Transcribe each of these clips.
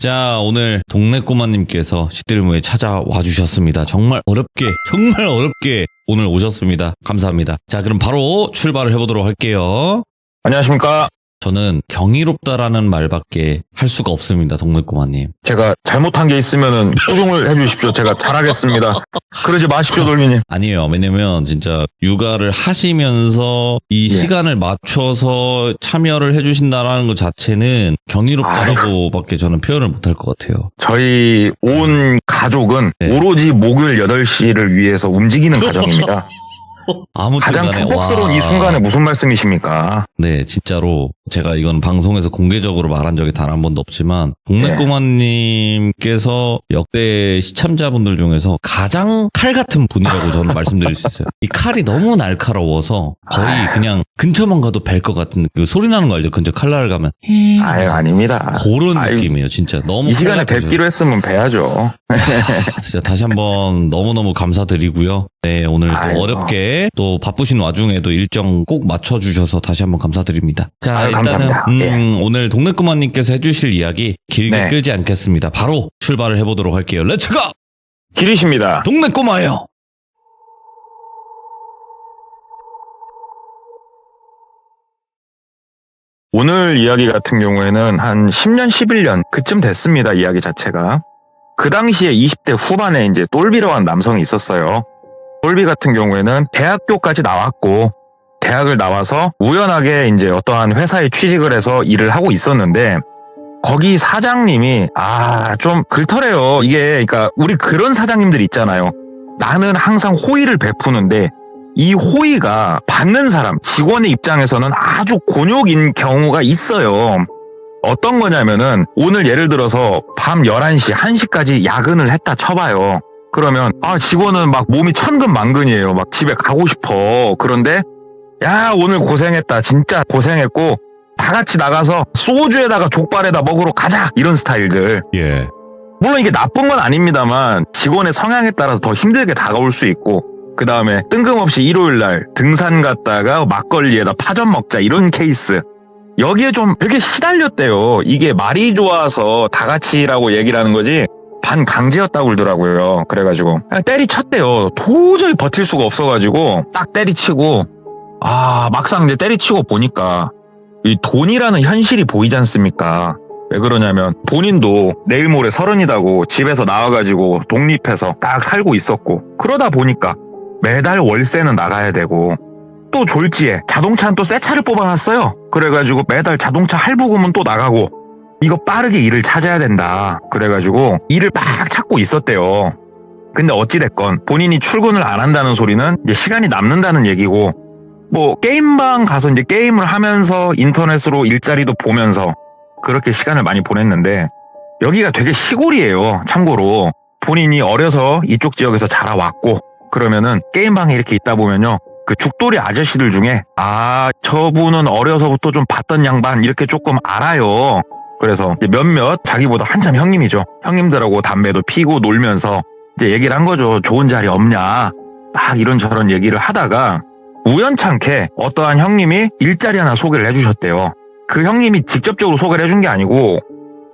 자, 오늘 동네 꼬마님께서 시들무에 찾아와 주셨습니다. 정말 어렵게 오늘 오셨습니다. 감사합니다. 자, 그럼 바로 출발을 해보도록 할게요. 안녕하십니까. 저는 경이롭다라는 말밖에 할 수가 없습니다. 동네 꼬마님. 제가 잘못한 게 있으면은 소중을 해주십시오. 제가 잘하겠습니다. 그러지 마십시오, 돌미님. 아니에요. 왜냐면 진짜 육아를 하시면서 이 시간을 맞춰서 참여를 해주신다라는 것 자체는 경이롭다고밖에 저는 표현을 못할 것 같아요. 저희 온 가족은 오로지 목요일 8시를 위해서 움직이는 가정입니다. 가장 간에, 축복스러운 이 순간에 무슨 말씀이십니까? 네, 진짜로 제가 이건 방송에서 공개적으로 말한 적이 단 한 번도 없지만 동네 꼬마님께서 역대 시참자분들 중에서 가장 칼 같은 분이라고 저는 말씀드릴 수 있어요. 이 칼이 너무 날카로워서 거의 그냥 근처만 가도 벨 것 같은 그 소리 나는 거 알죠? 근처 칼날 가면 아유, 아닙니다. 그런 느낌이에요. 진짜 너무 이 시간에 뵙기로 했으면 뵈야죠. 진짜 다시 한번 너무너무 감사드리고요. 네, 오늘 또 어렵게 또 바쁘신 와중에도 일정 꼭 맞춰주셔서 다시 한번 감사드립니다. 자, 일단은 오늘 동네 꼬마님께서 해주실 이야기 길게 끌지 않겠습니다. 바로 출발을 해보도록 할게요. 렛츠고! 길이십니다. 동네 꼬마예요. 오늘 이야기 같은 경우에는 한 10년, 11년 그쯤 됐습니다. 이야기 자체가. 그 당시에 20대 후반에 이제 똘비라고 하는 남성이 있었어요. 똘비 같은 경우에는 대학교까지 나왔고 대학을 나와서 우연하게 이제 어떠한 회사에 취직을 해서 일을 하고 있었는데 거기 사장님이 좀 글터래요. 이게 그러니까 우리 그런 사장님들 있잖아요. 나는 항상 호의를 베푸는데 이 호의가 받는 사람, 직원의 입장에서는 아주 곤욕인 경우가 있어요. 어떤 거냐면은 오늘 예를 들어서 밤 11시, 1시까지 야근을 했다 쳐봐요. 그러면 직원은 막 몸이 천근만근이에요. 막 집에 가고 싶어. 그런데 야, 오늘 고생했다. 진짜 고생했고 다 같이 나가서 소주에다가 족발에다 먹으러 가자. 이런 스타일들. 예. 물론 이게 나쁜 건 아닙니다만 직원의 성향에 따라서 더 힘들게 다가올 수 있고 그 다음에 뜬금없이 일요일날 등산 갔다가 막걸리에다 파전 먹자 이런 케이스. 여기에 좀 되게 시달렸대요. 이게 말이 좋아서 다 같이라고 얘기를 하는 거지 반강제였다고 그러더라고요. 그래가지고 때리쳤대요. 도저히 버틸 수가 없어가지고 딱 때리치고 막상 이제 때리치고 보니까 이 돈이라는 현실이 보이지 않습니까? 왜 그러냐면 본인도 내일 모레 30이다고 집에서 나와가지고 독립해서 딱 살고 있었고 그러다 보니까 매달 월세는 나가야 되고 또 졸지에 자동차는 또 새 차를 뽑아놨어요. 그래가지고 매달 자동차 할부금은 또 나가고 이거 빠르게 일을 찾아야 된다. 그래가지고 일을 막 찾고 있었대요. 근데 어찌됐건 본인이 출근을 안 한다는 소리는 이제 시간이 남는다는 얘기고 뭐 게임방 가서 이제 게임을 하면서 인터넷으로 일자리도 보면서 그렇게 시간을 많이 보냈는데 여기가 되게 시골이에요. 참고로 본인이 어려서 이쪽 지역에서 자라왔고 그러면은 게임방에 이렇게 있다 보면요. 그 죽돌이 아저씨들 중에 저분은 어려서부터 좀 봤던 양반 이렇게 조금 알아요. 그래서 이제 몇몇 자기보다 한참 형님이죠. 형님들하고 담배도 피고 놀면서 이제 얘기를 한 거죠. 좋은 자리 없냐. 막 이런저런 얘기를 하다가 우연찮게 어떠한 형님이 일자리 하나 소개를 해주셨대요. 그 형님이 직접적으로 소개를 해준 게 아니고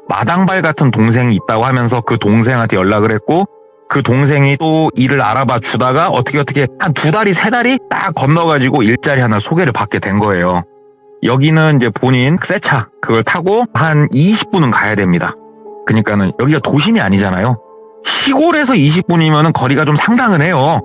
마당발 같은 동생이 있다고 하면서 그 동생한테 연락을 했고 그 동생이 또 일을 알아봐 주다가 어떻게 한 2달이 3달이 딱 건너가지고 일자리 하나 소개를 받게 된 거예요. 여기는 이제 본인 새 차 그걸 타고 한 20분은 가야 됩니다. 그러니까는 여기가 도심이 아니잖아요. 시골에서 20분이면은 거리가 좀 상당은 해요.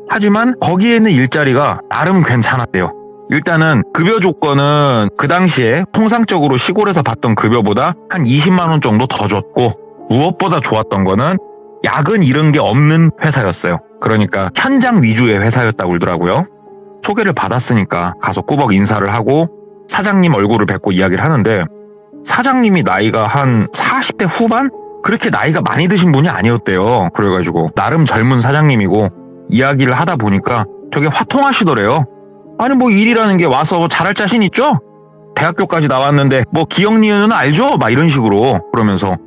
하지만 거기에 있는 일자리가 나름 괜찮았대요. 일단은 급여 조건은 그 당시에 통상적으로 시골에서 받던 급여보다 한 20만 원 정도 더 줬고 무엇보다 좋았던 거는 야근 이런 게 없는 회사였어요. 그러니까 현장 위주의 회사였다고 그러더라고요. 소개를 받았으니까 가서 꾸벅 인사를 하고 사장님 얼굴을 뵙고 이야기를 하는데 사장님이 나이가 한 40대 후반? 그렇게 나이가 많이 드신 분이 아니었대요. 그래가지고 나름 젊은 사장님이고 이야기를 하다 보니까 되게 화통하시더래요. 아니 뭐 일이라는 게 와서 잘할 자신 있죠? 대학교까지 나왔는데 뭐 기억 니은은 알죠? 막 이런 식으로 그러면서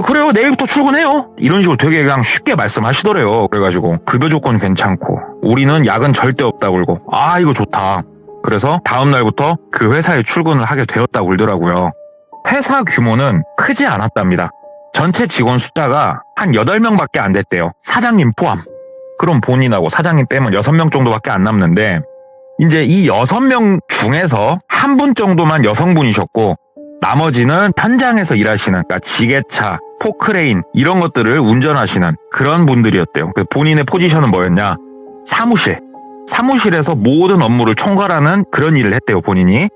그래요 내일부터 출근해요 이런 식으로 되게 그냥 쉽게 말씀하시더래요. 그래가지고 급여 조건 괜찮고 우리는 야근 절대 없다고 그러고 이거 좋다. 그래서 다음날부터 그 회사에 출근을 하게 되었다고 그러더라고요. 회사 규모는 크지 않았답니다. 전체 직원 숫자가 한 8명밖에 안 됐대요. 사장님 포함. 그럼 본인하고 사장님 빼면 6명 정도밖에 안 남는데 이제 이 6명 중에서 한 분 정도만 여성분이셨고 나머지는 현장에서 일하시는, 그러니까 지게차, 포크레인 이런 것들을 운전하시는 그런 분들이었대요. 본인의 포지션은 뭐였냐? 사무실에서 모든 업무를 총괄하는 그런 일을 했대요, 본인이.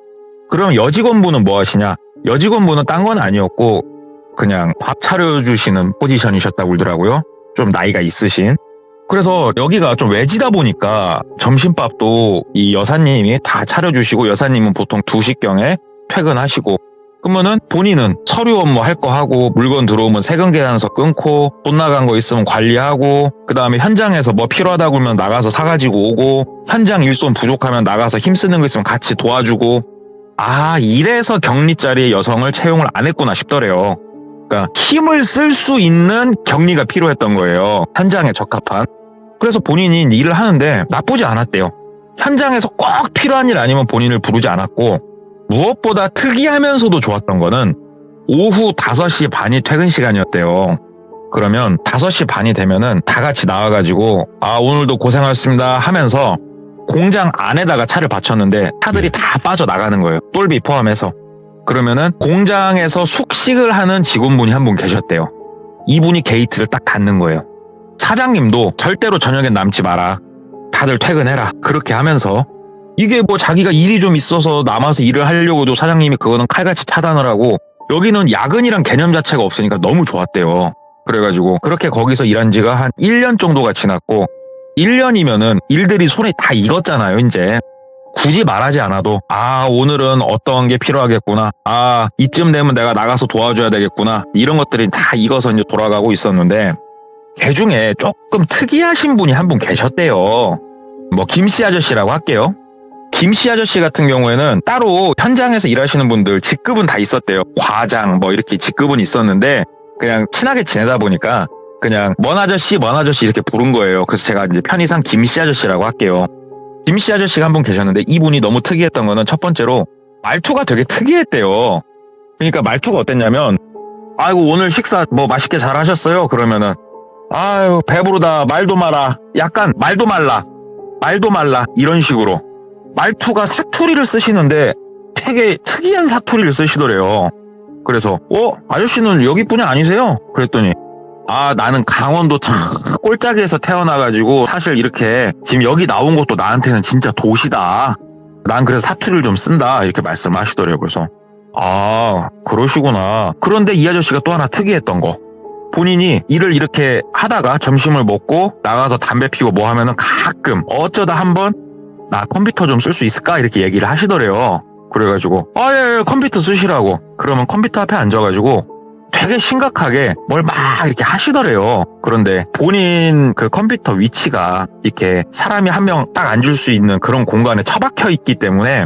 그럼 여직원분은 뭐 하시냐? 여직원분은 딴 건 아니었고 그냥 밥 차려주시는 포지션이셨다고 그러더라고요. 좀 나이가 있으신. 그래서 여기가 좀 외지다 보니까 점심밥도 이 여사님이 다 차려주시고 여사님은 보통 2시경에 퇴근하시고 그러면은 본인은 서류 업무 할 거 하고 물건 들어오면 세금 계산서 끊고 돈 나간 거 있으면 관리하고 그 다음에 현장에서 뭐 필요하다고 그러면 나가서 사가지고 오고 현장 일손 부족하면 나가서 힘쓰는 거 있으면 같이 도와주고 이래서 격리 자리에 여성을 채용을 안 했구나 싶더래요. 그러니까 힘을 쓸 수 있는 격리가 필요했던 거예요. 현장에 적합한. 그래서 본인이 일을 하는데 나쁘지 않았대요. 현장에서 꼭 필요한 일 아니면 본인을 부르지 않았고 무엇보다 특이하면서도 좋았던 거는 오후 5시 반이 퇴근 시간이었대요. 그러면 5시 반이 되면은 다 같이 나와가지고 오늘도 고생하셨습니다 하면서 공장 안에다가 차를 받쳤는데 차들이 다 빠져나가는 거예요. 똘비 포함해서. 그러면은 공장에서 숙식을 하는 직원분이 한 분 계셨대요. 이분이 게이트를 딱 닫는 거예요. 사장님도 절대로 저녁엔 남지 마라. 다들 퇴근해라. 그렇게 하면서 이게 뭐 자기가 일이 좀 있어서 남아서 일을 하려고도 사장님이 그거는 칼같이 차단을 하고 여기는 야근이란 개념 자체가 없으니까 너무 좋았대요. 그래가지고 그렇게 거기서 일한 지가 한 1년 정도가 지났고 1년이면은 일들이 손에 다 익었잖아요, 이제. 굳이 말하지 않아도 오늘은 어떤 게 필요하겠구나. 이쯤 되면 내가 나가서 도와줘야 되겠구나. 이런 것들이 다 익어서 이제 돌아가고 있었는데 그 중에 조금 특이하신 분이 한 분 계셨대요. 뭐 김씨 아저씨라고 할게요. 김씨 아저씨 같은 경우에는 따로 현장에서 일하시는 분들 직급은 다 있었대요. 과장 뭐 이렇게 직급은 있었는데 그냥 친하게 지내다 보니까 그냥 먼 아저씨 이렇게 부른 거예요. 그래서 제가 이제 편의상 김씨 아저씨라고 할게요. 김씨 아저씨가 한 분 계셨는데 이분이 너무 특이했던 거는 첫 번째로 말투가 되게 특이했대요. 그러니까 말투가 어땠냐면 아이고 오늘 식사 뭐 맛있게 잘 하셨어요? 그러면은 아유 배부르다 말도 마라. 약간 말도 말라 이런 식으로 말투가 사투리를 쓰시는데 되게 특이한 사투리를 쓰시더래요. 그래서 아저씨는 여기 분이 아니세요? 그랬더니 나는 강원도 참 꼴짝이에서 태어나가지고 사실 이렇게 지금 여기 나온 것도 나한테는 진짜 도시다. 난 그래서 사투리를 좀 쓴다 이렇게 말씀하시더래요. 그래서 그러시구나. 그런데 이 아저씨가 또 하나 특이했던 거, 본인이 일을 이렇게 하다가 점심을 먹고 나가서 담배 피고 뭐 하면은 가끔 어쩌다 한번 나 컴퓨터 좀 쓸 수 있을까 이렇게 얘기를 하시더래요. 그래가지고 예, 컴퓨터 쓰시라고. 그러면 컴퓨터 앞에 앉아가지고 되게 심각하게 뭘 막 이렇게 하시더래요. 그런데 본인 그 컴퓨터 위치가 이렇게 사람이 한 명 딱 앉을 수 있는 그런 공간에 처박혀 있기 때문에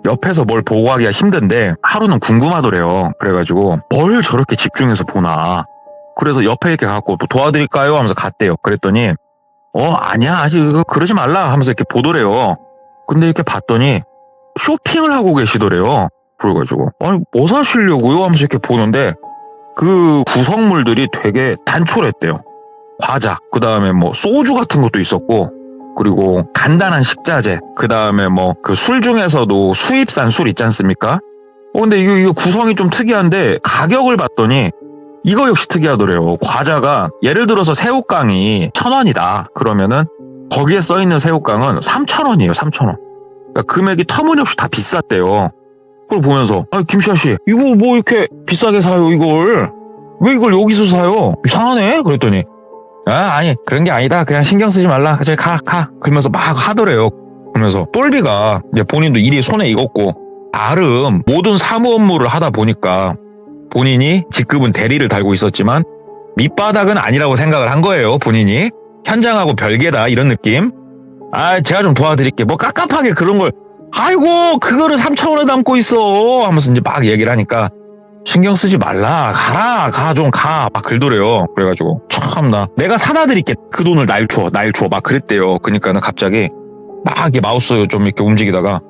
옆에서 뭘 보고 하기가 힘든데 하루는 궁금하더래요. 그래가지고 뭘 저렇게 집중해서 보나. 그래서 옆에 이렇게 갖고 도와드릴까요? 하면서 갔대요. 그랬더니 아니야 아직 그러지 말라 하면서 이렇게 보더래요. 근데 이렇게 봤더니 쇼핑을 하고 계시더래요. 그래가지고 뭐 사시려고요? 하면서 이렇게 보는데 그 구성물들이 되게 단촐했대요. 과자, 그 다음에 뭐 소주 같은 것도 있었고, 그리고 간단한 식자재, 그 다음에 뭐 그 술 중에서도 수입산 술 있지 않습니까? 근데 이거 구성이 좀 특이한데 가격을 봤더니 이거 역시 특이하더래요. 과자가 예를 들어서 새우깡이 1,000원이다. 그러면은 거기에 써있는 새우깡은 3,000원이에요. 3,000원. 그러니까 금액이 터무니없이 다 비쌌대요. 그걸 보면서 김씨 아저씨 이거 뭐 이렇게 비싸게 사요 이걸? 왜 이걸 여기서 사요? 이상하네? 그랬더니 아니 그런 게 아니다. 그냥 신경 쓰지 말라. 저기 가. 그러면서 막 하더래요. 그러면서 똘비가 이제 본인도 일이 손에 익었고 나름 모든 사무 업무를 하다 보니까 본인이 직급은 대리를 달고 있었지만 밑바닥은 아니라고 생각을 한 거예요. 본인이 현장하고 별개다 이런 느낌. 제가 좀 도와드릴게. 뭐 깝깝하게 그런 걸 아이고 그거를 3,000원에 담고 있어 하면서 이제 막 얘기를 하니까 신경 쓰지 말라. 가 좀 가. 막 그러더래요. 그래가지고 참나 내가 사다 드릴게. 그 돈을 날 줘 막 그랬대요. 그러니까는 갑자기 막 이렇게 마우스 좀 이렇게 움직이다가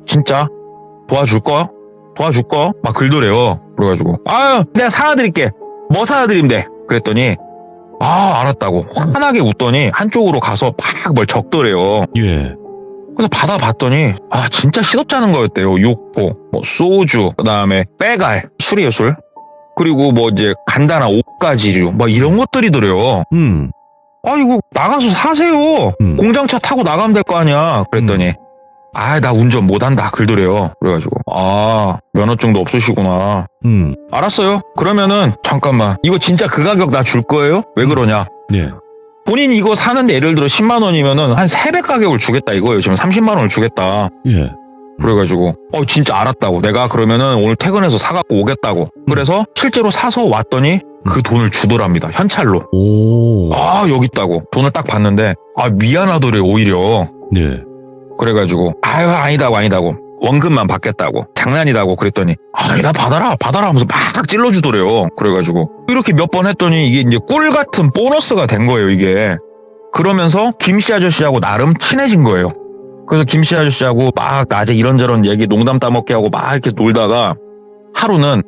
진짜 도와줄 거? 막 그러더래요. 그래가지고 내가 사다 드릴게. 뭐 사드리면 돼? 그랬더니 알았다고 환하게 웃더니 한쪽으로 가서 막 뭘 적더래요. 예. 그래서 받아봤더니 진짜 시덥잖은 거였대요. 육포, 뭐 소주, 그다음에 빼갈, 술이에요 술. 그리고 뭐 이제 간단한 옷가지류 뭐 이런 것들이더래요. 이거 나가서 사세요. 공장차 타고 나가면 될 거 아니야. 그랬더니 나 운전 못한다 그러더래요. 그래가지고 면허증도 없으시구나. 알았어요. 그러면은 잠깐만 이거 진짜 그 가격 나 줄 거예요? 왜 그러냐? 예. 본인이 이거 사는데 예를 들어 10만 원이면은 한 3배 가격을 주겠다 이거예요. 지금 30만 원을 주겠다. 예. 그래가지고 진짜 알았다고. 내가 그러면은 오늘 퇴근해서 사갖고 오겠다고. 그래서 실제로 사서 왔더니 그 돈을 주더랍니다. 현찰로. 오. 여기 있다고. 돈을 딱 봤는데 미안하더래 오히려. 예. 그래가지고 아니다고. 원금만 받겠다고. 장난이다고 그랬더니 아니다 받아라 하면서 막 찔러주더래요. 그래가지고 이렇게 몇 번 했더니 이게 이제 꿀 같은 보너스가 된 거예요 이게. 그러면서 김씨 아저씨하고 나름 친해진 거예요. 그래서 김씨 아저씨하고 막 낮에 이런저런 얘기 농담 따먹게 하고 막 이렇게 놀다가 하루는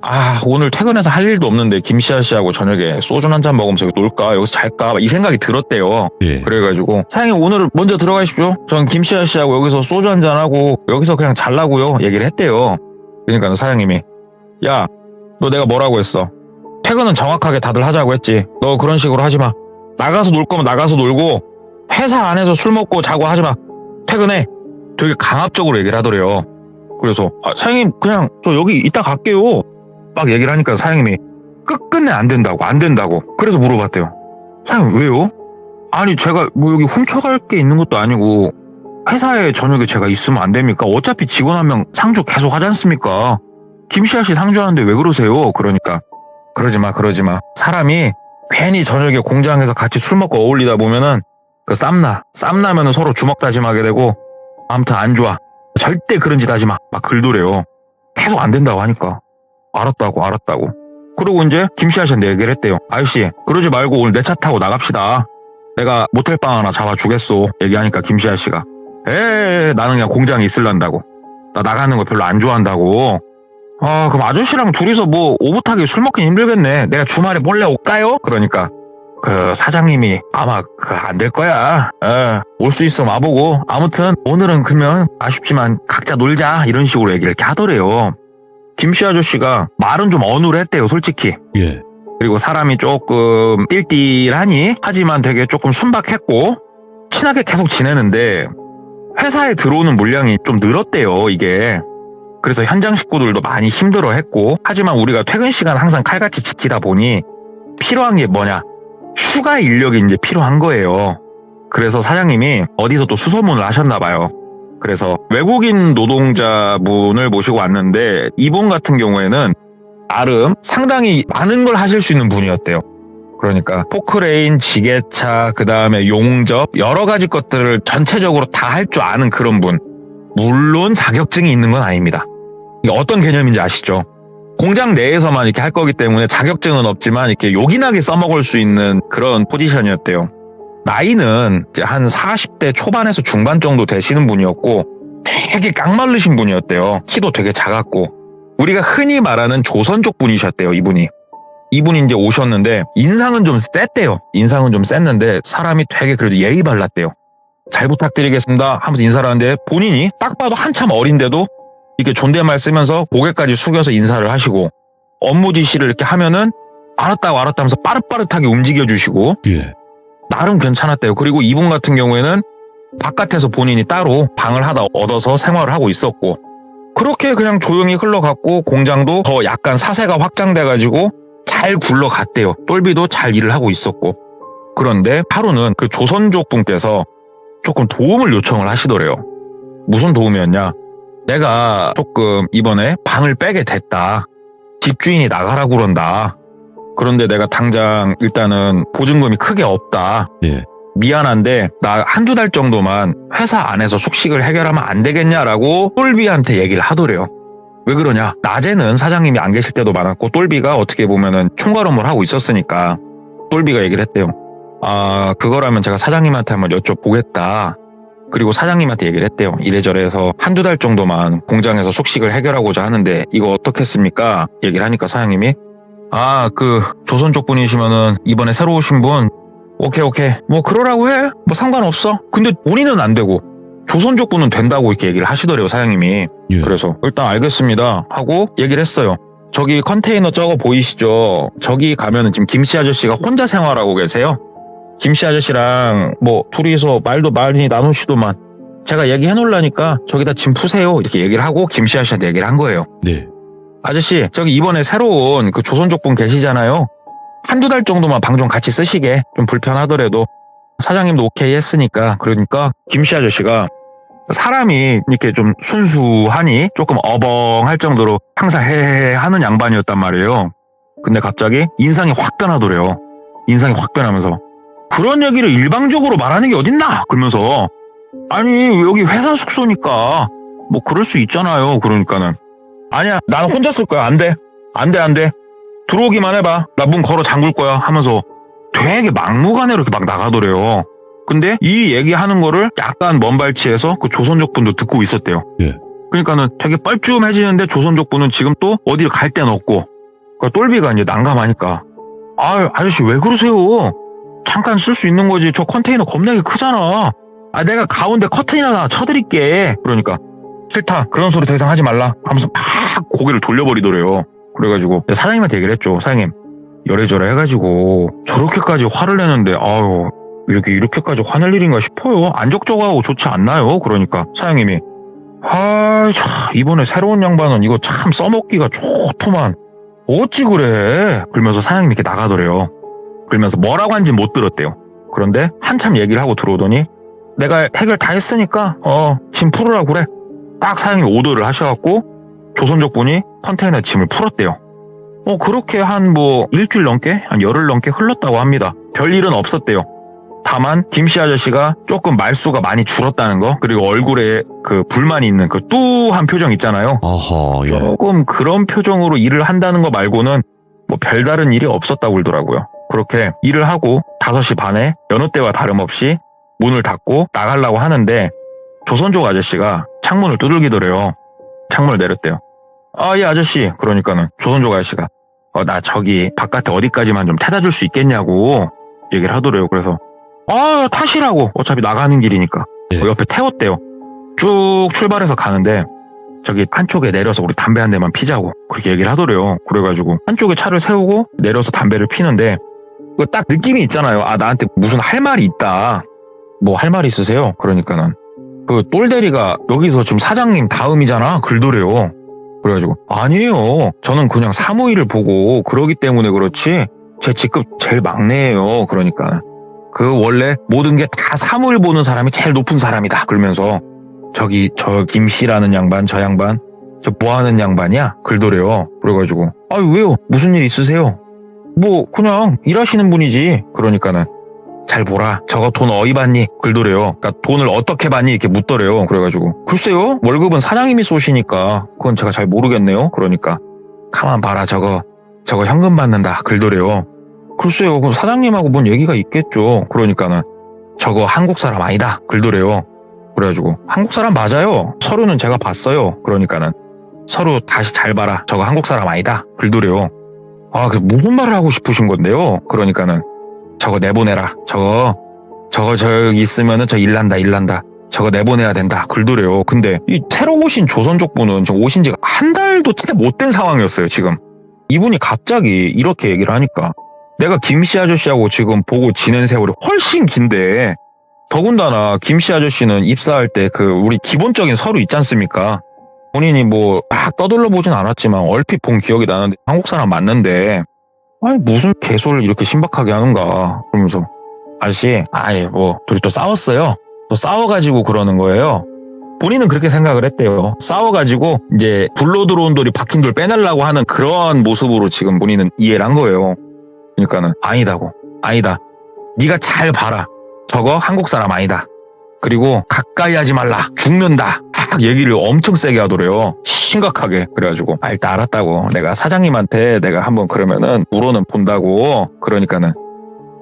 오늘 퇴근해서 할 일도 없는데 김씨 아저씨하고 저녁에 소주 한잔 먹으면서 여기 놀까 여기서 잘까 이 생각이 들었대요. 예. 그래가지고 사장님 오늘 먼저 들어가십시오. 전 김씨 아저씨하고 여기서 소주 한잔하고 여기서 그냥 잘라고요 얘기를 했대요. 그러니까 사장님이 야 너 내가 뭐라고 했어? 퇴근은 정확하게 다들 하자고 했지. 너 그런 식으로 하지마. 나가서 놀 거면 나가서 놀고 회사 안에서 술 먹고 자고 하지마. 퇴근해. 되게 강압적으로 얘기를 하더래요. 그래서 사장님 그냥 저 여기 이따 갈게요 막 얘기를 하니까 사장님이 끝끝내 안 된다고 그래서 물어봤대요. 사장님 왜요? 아니 제가 뭐 여기 훔쳐갈 게 있는 것도 아니고 회사에 저녁에 제가 있으면 안 됩니까? 어차피 직원 한 명 상주 계속 하지 않습니까? 김씨 아저씨 상주하는데 왜 그러세요? 그러니까 그러지 마 사람이 괜히 저녁에 공장에서 같이 술 먹고 어울리다 보면은 그 쌈나면은 서로 주먹 다짐하게 되고 아무튼 안 좋아. 절대 그런 짓 하지 마. 막 글도래요. 계속 안 된다고 하니까. 알았다고. 그리고 이제 김씨 아저씨한테 얘기를 했대요. 아저씨, 그러지 말고 오늘 내 차 타고 나갑시다. 내가 모텔방 하나 잡아주겠소. 얘기하니까 김씨 아저씨가 나는 그냥 공장에 있을란다고. 나 나가는 거 별로 안 좋아한다고. 그럼 아저씨랑 둘이서 뭐 오붓하게 술 먹긴 힘들겠네. 내가 주말에 몰래 올까요? 그러니까 그 사장님이 아마 안 될 거야. 올 수 있어 와보고. 아무튼 오늘은 그러면 아쉽지만 각자 놀자 이런 식으로 얘기를 이렇게 하더래요. 김씨 아저씨가 말은 좀 어눌했대요 솔직히. 예. 그리고 사람이 조금 띨띨하니 하지만 되게 조금 순박했고 친하게 계속 지내는데 회사에 들어오는 물량이 좀 늘었대요 이게. 그래서 현장 식구들도 많이 힘들어했고 하지만 우리가 퇴근 시간 항상 칼같이 지키다 보니 필요한 게 뭐냐? 추가 인력이 이제 필요한 거예요. 그래서 사장님이 어디서 또 수소문을 하셨나 봐요. 그래서 외국인 노동자분을 모시고 왔는데 이분 같은 경우에는 나름 상당히 많은 걸 하실 수 있는 분이었대요. 그러니까 포크레인, 지게차, 그 다음에 용접 여러 가지 것들을 전체적으로 다 할 줄 아는 그런 분. 물론 자격증이 있는 건 아닙니다. 이게 어떤 개념인지 아시죠? 공장 내에서만 이렇게 할 거기 때문에 자격증은 없지만 이렇게 요긴하게 써먹을 수 있는 그런 포지션이었대요. 나이는 이제 한 40대 초반에서 중반 정도 되시는 분이었고 되게 깡마르신 분이었대요. 키도 되게 작았고 우리가 흔히 말하는 조선족 분이셨대요. 이분이 이제 오셨는데 인상은 좀 셌는데 사람이 되게 그래도 예의 발랐대요. 잘 부탁드리겠습니다 하면서 인사를 하는데 본인이 딱 봐도 한참 어린데도 이렇게 존댓말 쓰면서 고개까지 숙여서 인사를 하시고 업무 지시를 이렇게 하면은 알았다고 하면서 빠릇빠릇하게 움직여주시고 예. 나름 괜찮았대요. 그리고 이분 같은 경우에는 바깥에서 본인이 따로 방을 하다 얻어서 생활을 하고 있었고 그렇게 그냥 조용히 흘러갔고 공장도 더 약간 사세가 확장돼가지고 잘 굴러갔대요. 똘비도 잘 일을 하고 있었고 그런데 하루는 그 조선족 분께서 조금 도움을 요청을 하시더래요. 무슨 도움이었냐? 내가 조금 이번에 방을 빼게 됐다. 집주인이 나가라고 그런다. 그런데 내가 당장 일단은 보증금이 크게 없다. 예. 미안한데 나 한두 달 정도만 회사 안에서 숙식을 해결하면 안 되겠냐라고 똘비한테 얘기를 하더래요. 왜 그러냐? 낮에는 사장님이 안 계실 때도 많았고 똘비가 어떻게 보면은 총괄업무를 하고 있었으니까 똘비가 얘기를 했대요. 그거라면 제가 사장님한테 한번 여쭤보겠다. 그리고 사장님한테 얘기를 했대요. 이래저래 해서 한두 달 정도만 공장에서 숙식을 해결하고자 하는데 이거 어떻겠습니까? 얘기를 하니까 사장님이 조선 쪽 분이시면은 이번에 새로 오신 분 오케이 뭐 그러라고 해. 뭐 상관없어. 근데 본인은 안 되고 조선 쪽 분은 된다고 이렇게 얘기를 하시더래요, 사장님이. 예. 그래서 일단 알겠습니다 하고 얘기를 했어요. 저기 컨테이너 저거 보이시죠? 저기 가면은 지금 김씨 아저씨가 혼자 생활하고 계세요. 김씨 아저씨랑 뭐 둘이서 말도 많이 나누시더만 제가 얘기해 놓으려니까 저기다 짐 푸세요 이렇게 얘기를 하고 김씨 아저씨한테 얘기를 한 거예요. 네. 아저씨 저기 이번에 새로운 그 조선족 분 계시잖아요. 한두 달 정도만 방 좀 같이 쓰시게. 좀 불편하더라도 사장님도 오케이 했으니까. 그러니까 김씨 아저씨가 사람이 이렇게 좀 순수하니 조금 어벙할 정도로 항상 헤헤헤 하는 양반이었단 말이에요. 근데 갑자기 인상이 확 변하더래요. 인상이 확 변하면서 그런 얘기를 일방적으로 말하는 게 어딨나? 그러면서 아니 여기 회사 숙소니까 뭐 그럴 수 있잖아요. 그러니까는 아니야 나는 혼자 쓸 거야. 안 돼. 들어오기만 해봐. 나 문 걸어 잠글 거야 하면서 되게 막무가내로 이렇게 막 나가더래요. 근데 이 얘기하는 거를 약간 먼발치에서 그 조선족 분도 듣고 있었대요. 예. 그러니까는 되게 뻘쭘해지는데 조선족 분은 지금 또 어디를 갈 데는 없고 그 똘비가 이제 난감하니까 아저씨 왜 그러세요? 잠깐 쓸 수 있는 거지. 저 컨테이너 겁나게 크잖아. 내가 가운데 커튼 하나 쳐드릴게. 그러니까 싫다. 그런 소리 더 이상 하지 말라 하면서 막 고개를 돌려버리더래요. 그래가지고 사장님한테 얘기를 했죠. 사장님 열애저래 해가지고 저렇게까지 화를 내는데 이렇게까지 화낼 일인가 싶어요. 안 적적하고 좋지 않나요? 그러니까 사장님이 이번에 새로운 양반은 이거 참 써먹기가 좋더만 어찌 그래. 그러면서 사장님이 이렇게 나가더래요. 그러면서 뭐라고 한지 못 들었대요. 그런데 한참 얘기를 하고 들어오더니 내가 해결 다 했으니까 짐 풀으라고 그래. 딱 사장님이 오더를 하셔갖고 조선족 분이 컨테이너 짐을 풀었대요. 그렇게 한 일주일 넘게 한 열흘 넘게 흘렀다고 합니다. 별일은 없었대요. 다만 김씨 아저씨가 조금 말수가 많이 줄었다는 거, 그리고 얼굴에 그 불만이 있는 그 뚜한 표정 있잖아요. 아하, 예. 조금 그런 표정으로 일을 한다는 거 말고는 뭐 별다른 일이 없었다고 그러더라고요. 그렇게 일을 하고 5시 반에 여느 때와 다름없이 문을 닫고 나가려고 하는데 조선족 아저씨가 창문을 두들기더래요. 창문을 내렸대요. 예 아저씨. 그러니까는 조선족 아저씨가 나 저기 바깥에 어디까지만 좀 태다 줄 수 있겠냐고 얘기를 하더래요. 그래서 타시라고. 어차피 나가는 길이니까. 예. 그 옆에 태웠대요. 쭉 출발해서 가는데 저기 한쪽에 내려서 우리 담배 한 대만 피자고 그렇게 얘기를 하더래요. 그래가지고 한쪽에 차를 세우고 내려서 담배를 피는데 그 딱 느낌이 있잖아요. 나한테 무슨 할 말이 있다. 뭐 할 말 있으세요? 그러니까는 그 똘대리가 여기서 지금 사장님 다음이잖아. 글더래요. 그래가지고 아니에요. 저는 그냥 사무일을 보고 그러기 때문에 그렇지 제 직급 제일 막내예요. 그러니까 그 원래 모든 게 다 사무일 보는 사람이 제일 높은 사람이다. 그러면서 저 김씨라는 양반 저 양반 저 뭐하는 양반이야? 글더래요. 그래가지고 왜요? 무슨 일 있으세요? 뭐 그냥 일하시는 분이지. 그러니까는 잘 보라. 저거 돈 어디 받니? 글더래요. 그러니까 돈을 어떻게 받니? 이렇게 묻더래요. 그래가지고 글쎄요. 월급은 사장님이 쏘시니까 그건 제가 잘 모르겠네요. 그러니까 가만 봐라. 저거 현금 받는다. 글더래요. 글쎄요. 그럼 사장님하고 뭔 얘기가 있겠죠. 그러니까는 저거 한국 사람 아니다. 글더래요. 그래가지고 한국 사람 맞아요. 서류는 제가 봤어요. 그러니까는 서류 다시 잘 봐라. 저거 한국 사람 아니다. 글더래요. 그 무슨 말을 하고 싶으신 건데요. 그러니까는 저거 내보내라. 저거 저기 있으면은 저 일난다. 저거 내보내야 된다. 글더래요. 근데 이 새로 오신 조선족 분은 지금 오신 지가 한 달도 채 못 된 상황이었어요. 지금 이분이 갑자기 이렇게 얘기를 하니까 내가 김씨 아저씨하고 지금 보고 지낸 세월이 훨씬 긴데 더군다나 김씨 아저씨는 입사할 때 우리 기본적인 서류 있지 않습니까? 본인이 뭐 막 떠들러 보진 않았지만 얼핏 본 기억이 나는데 한국 사람 맞는데 무슨 개소리를 이렇게 신박하게 하는가. 그러면서 아저씨 뭐 둘이 또 싸웠어요. 또 싸워가지고 그러는 거예요. 본인은 그렇게 생각을 했대요. 싸워가지고 이제 굴러 들어온 돌이 박힌 돌 빼내려고 하는 그런 모습으로 지금 본인은 이해를 한 거예요. 그러니까는 아니다. 네가 잘 봐라. 저거 한국 사람 아니다. 그리고 가까이 하지 말라. 죽는다. 막 얘기를 엄청 세게 하더래요. 심각하게. 그래가지고 일단 알았다고. 내가 사장님한테 내가 한번 그러면은 물어는 본다고. 그러니까는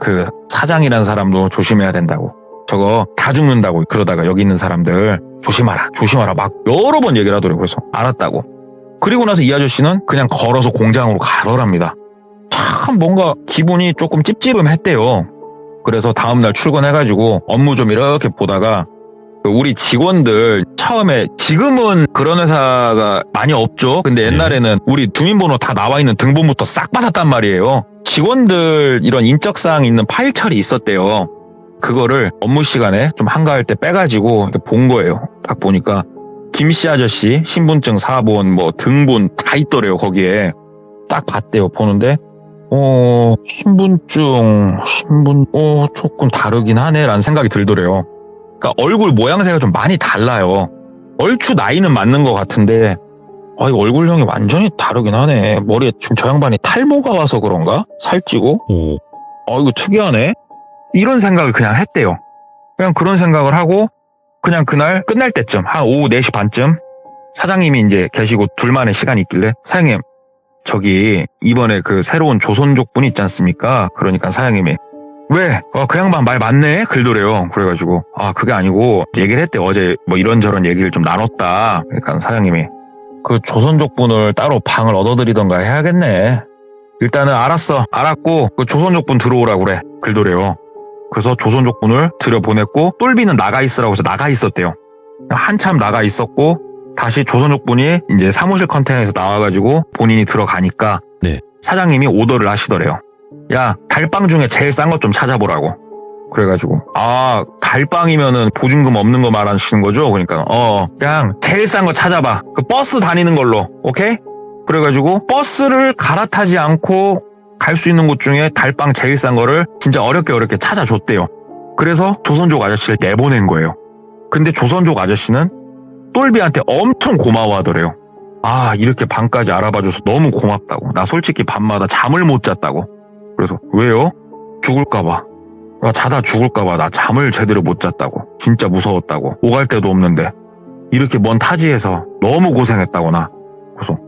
그 사장이라는 사람도 조심해야 된다고. 저거 다 죽는다고. 그러다가 여기 있는 사람들 조심하라. 막 여러 번 얘기를 하더라고요. 그래서 알았다고. 그리고 나서 이 아저씨는 그냥 걸어서 공장으로 가더랍니다. 약간 뭔가 기분이 조금 찝찝했대요. 그래서 다음날 출근해가지고 업무 좀 이렇게 보다가 우리 직원들 처음에, 지금은 그런 회사가 많이 없죠. 근데 옛날에는 우리 주민번호 다 나와 있는 등본부터 싹 받았단 말이에요. 직원들 이런 인적사항 있는 파일 처리 있었대요. 그거를 업무 시간에 좀 한가할 때 빼가지고 본 거예요. 딱 보니까 김씨 아저씨 신분증 사본 뭐 등본 다 있더래요. 거기에 딱 봤대요. 보는데 신분증 조금 다르긴 하네 라는 생각이 들더래요. 그러니까 얼굴 모양새가 좀 많이 달라요. 얼추 나이는 맞는 것 같은데 이거 얼굴형이 완전히 다르긴 하네. 머리에 지금 저 양반이 탈모가 와서 그런가? 살찌고? 이거 특이하네? 이런 생각을 그냥 했대요. 그냥 그런 생각을 하고 그냥 그날 끝날 때쯤 한 오후 4시 반쯤 사장님이 이제 계시고 둘만의 시간이 있길래, 사장님 저기 이번에 그 새로운 조선족 분이 있지 않습니까? 그러니까 사장님이 왜? 그 양반 말 맞네? 글더래요. 그래가지고 그게 아니고 얘기를 했대. 어제 뭐 이런저런 얘기를 좀 나눴다. 그러니까 사장님이 그 조선족 분을 따로 방을 얻어드리던가 해야겠네. 일단은 알았고 그 조선족 분 들어오라고 그래. 글더래요. 그래서 조선족 분을 들여보냈고 똘비는 나가 있으라고 해서 나가 있었대요. 한참 나가 있었고 다시 조선족 분이 이제 사무실 컨테이너에서 나와가지고 본인이 들어가니까 네. 사장님이 오더를 하시더래요. 야, 달빵 중에 제일 싼 것 좀 찾아보라고. 그래가지고 달빵이면은 보증금 없는 거 말하시는 거죠? 그러니까 그냥 제일 싼 거 찾아봐. 그 버스 다니는 걸로. 오케이? 그래가지고 버스를 갈아타지 않고 갈 수 있는 곳 중에 달빵 제일 싼 거를 진짜 어렵게 찾아줬대요. 그래서 조선족 아저씨를 내보낸 거예요. 근데 조선족 아저씨는 똘비한테 엄청 고마워하더래요. 이렇게 방까지 알아봐줘서 너무 고맙다고. 나 솔직히 밤마다 잠을 못 잤다고. 그래서 왜요? 죽을까봐. 자다 죽을까봐 나 잠을 제대로 못 잤다고. 진짜 무서웠다고. 오갈 데도 없는데 이렇게 먼 타지에서 너무 고생했다고 나. 그래서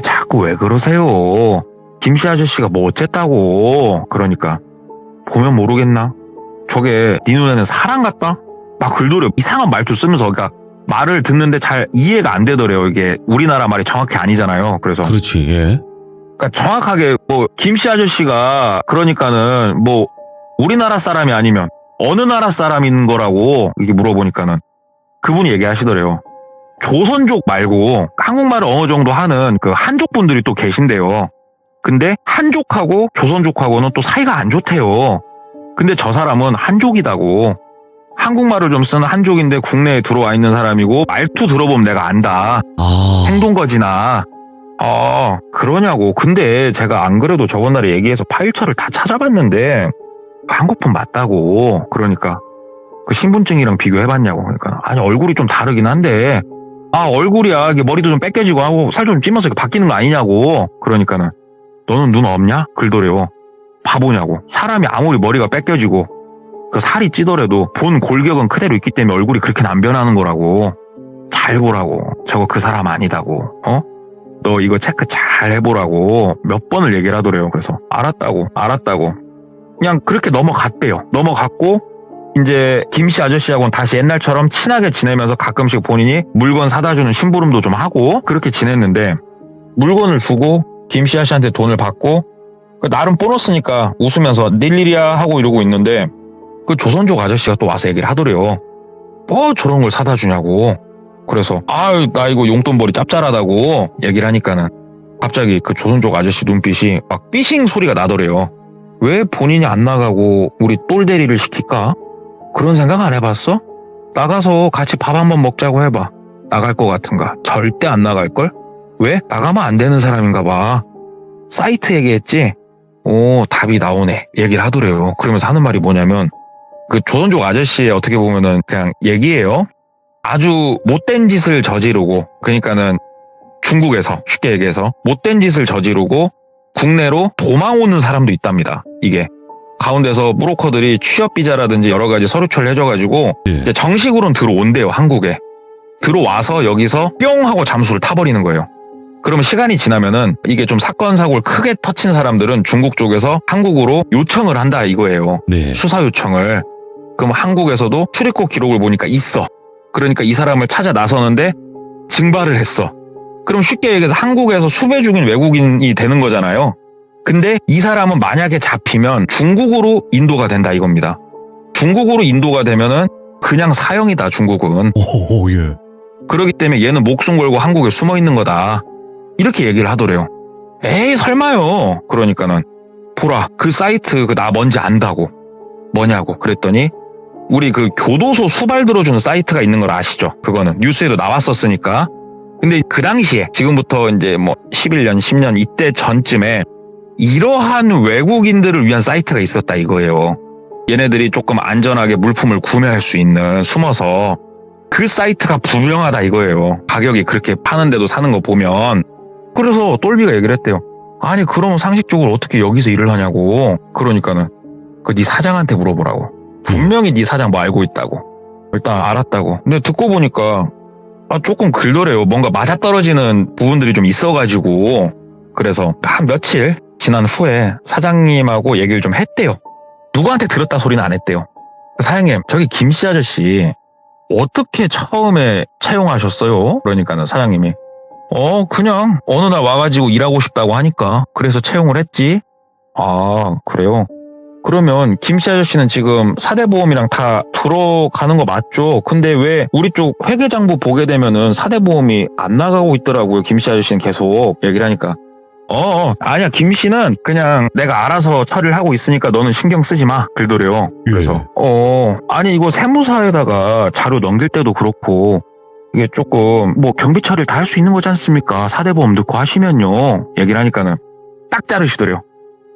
자꾸 왜 그러세요? 김씨 아저씨가 뭐 어쨌다고. 그러니까 보면 모르겠나? 저게 네 눈에는 사람 같다? 막 글더래요. 이상한 말투 쓰면서. 그러니까 말을 듣는데 잘 이해가 안 되더래요. 이게 우리나라 말이 정확히 아니잖아요. 그래서 그렇지. 예. 그러니까 정확하게 김씨 아저씨가 그러니까는 우리나라 사람이 아니면 어느 나라 사람인 거라고 이게 물어보니까는 그분이 얘기하시더래요. 조선족 말고 한국말을 어느 정도 하는 그 한족 분들이 또 계신데요. 근데 한족하고 조선족하고는 또 사이가 안 좋대요. 근데 저 사람은 한족이다고. 한국말을 좀 쓰는 한족인데 국내에 들어와 있는 사람이고 말투 들어보면 내가 안다. 행동거지나. 그러냐고. 근데 제가 안 그래도 저번날에 얘기해서 파일처를 다 찾아봤는데 한국분 맞다고. 그러니까 그 신분증이랑 비교해봤냐고. 그러니까 얼굴이 좀 다르긴 한데 얼굴이야. 이게 머리도 좀 뺏겨지고 하고 살 좀 찌면서 바뀌는 거 아니냐고. 그러니까는 너는 눈 없냐? 글더래요. 바보냐고. 사람이 아무리 머리가 뺏겨지고 그 살이 찌더라도 본 골격은 그대로 있기 때문에 얼굴이 그렇게 안 변하는 거라고. 잘 보라고. 저거 그 사람 아니다고. 너 이거 체크 잘 해보라고 몇 번을 얘기를 하더래요. 그래서 알았다고. 그냥 그렇게 넘어갔대요. 넘어갔고 이제 김씨 아저씨하고는 다시 옛날처럼 친하게 지내면서 가끔씩 본인이 물건 사다 주는 심부름도 좀 하고 그렇게 지냈는데, 물건을 주고 김씨 아저씨한테 돈을 받고 나름 보너스니까 웃으면서 낼 일이야 하고 이러고 있는데 그 조선족 아저씨가 또 와서 얘기를 하더래요. 저런 걸 사다 주냐고. 그래서 나 이거 용돈벌이 짭짤하다고 얘기를 하니까는 갑자기 그 조선족 아저씨 눈빛이 막 삐싱 소리가 나더래요. 왜 본인이 안 나가고 우리 똘대리를 시킬까? 그런 생각 안 해봤어? 나가서 같이 밥 한번 먹자고 해봐. 나갈 것 같은가? 절대 안 나갈걸? 왜? 나가면 안 되는 사람인가 봐. 사이트 얘기했지? 답이 나오네. 얘기를 하더래요. 그러면서 하는 말이 뭐냐면 그 조선족 아저씨의 어떻게 보면은 그냥 얘기예요. 아주 못된 짓을 저지르고, 그러니까는 중국에서 쉽게 얘기해서 못된 짓을 저지르고 국내로 도망 오는 사람도 있답니다. 이게 가운데서 브로커들이 취업 비자라든지 여러 가지 서류처리를 해줘가지고 이제 정식으로는 들어온대요. 한국에 들어와서 여기서 뿅 하고 잠수를 타버리는 거예요. 그러면 시간이 지나면은 이게 좀 사건 사고를 크게 터친 사람들은 중국 쪽에서 한국으로 요청을 한다 이거예요. 네. 수사 요청을. 그럼 한국에서도 출입국 기록을 보니까 있어. 그러니까 이 사람을 찾아 나서는데 증발을 했어. 그럼 쉽게 얘기해서 한국에서 수배 중인 외국인이 되는 거잖아요. 근데 이 사람은 만약에 잡히면 중국으로 인도가 된다 이겁니다. 중국으로 인도가 되면은 그냥 사형이다, 중국은. 오, 예. 그러기 때문에 얘는 목숨 걸고 한국에 숨어 있는 거다. 이렇게 얘기를 하더래요. 에이, 설마요. 그러니까는 보라, 그 사이트 나 뭔지 안다고. 뭐냐고. 그랬더니 우리 그 교도소 수발 들어주는 사이트가 있는 걸 아시죠? 그거는 뉴스에도 나왔었으니까. 근데 그 당시에 지금부터 이제 뭐 11년, 10년 이때 전쯤에 이러한 외국인들을 위한 사이트가 있었다 이거예요. 얘네들이 조금 안전하게 물품을 구매할 수 있는, 숨어서. 그 사이트가 분명하다 이거예요. 가격이 그렇게 파는데도 사는 거 보면. 그래서 똘비가 얘기를 했대요. 아니 그럼 상식적으로 어떻게 여기서 일을 하냐고. 그러니까는 네 사장한테 물어보라고. 분명히 네 사장 뭐 알고 있다고. 일단 알았다고. 근데 듣고 보니까 조금 글더래요. 뭔가 맞아떨어지는 부분들이 좀 있어가지고. 그래서 한 며칠 지난 후에 사장님하고 얘기를 좀 했대요. 누구한테 들었다 소리는 안 했대요. 사장님, 저기 김씨 아저씨 어떻게 처음에 채용하셨어요? 그러니까는 사장님이 그냥 어느 날 와가지고 일하고 싶다고 하니까 그래서 채용을 했지. 아, 그래요? 그러면 김씨 아저씨는 지금 사대보험이랑 다 들어가는 거 맞죠? 근데 왜 우리 쪽 회계장부 보게 되면은 사대보험이 안 나가고 있더라고요. 김씨 아저씨는 계속 얘기를 하니까. 아니야, 김씨는 그냥 내가 알아서 처리를 하고 있으니까 너는 신경 쓰지 마. 그러더래요. 그래서 아니 이거 세무사에다가 자료 넘길 때도 그렇고 이게 조금 뭐 경비 처리를 다 할 수 있는 거지 않습니까? 사대보험 넣고 하시면요. 얘기를 하니까는 딱 자르시더래요.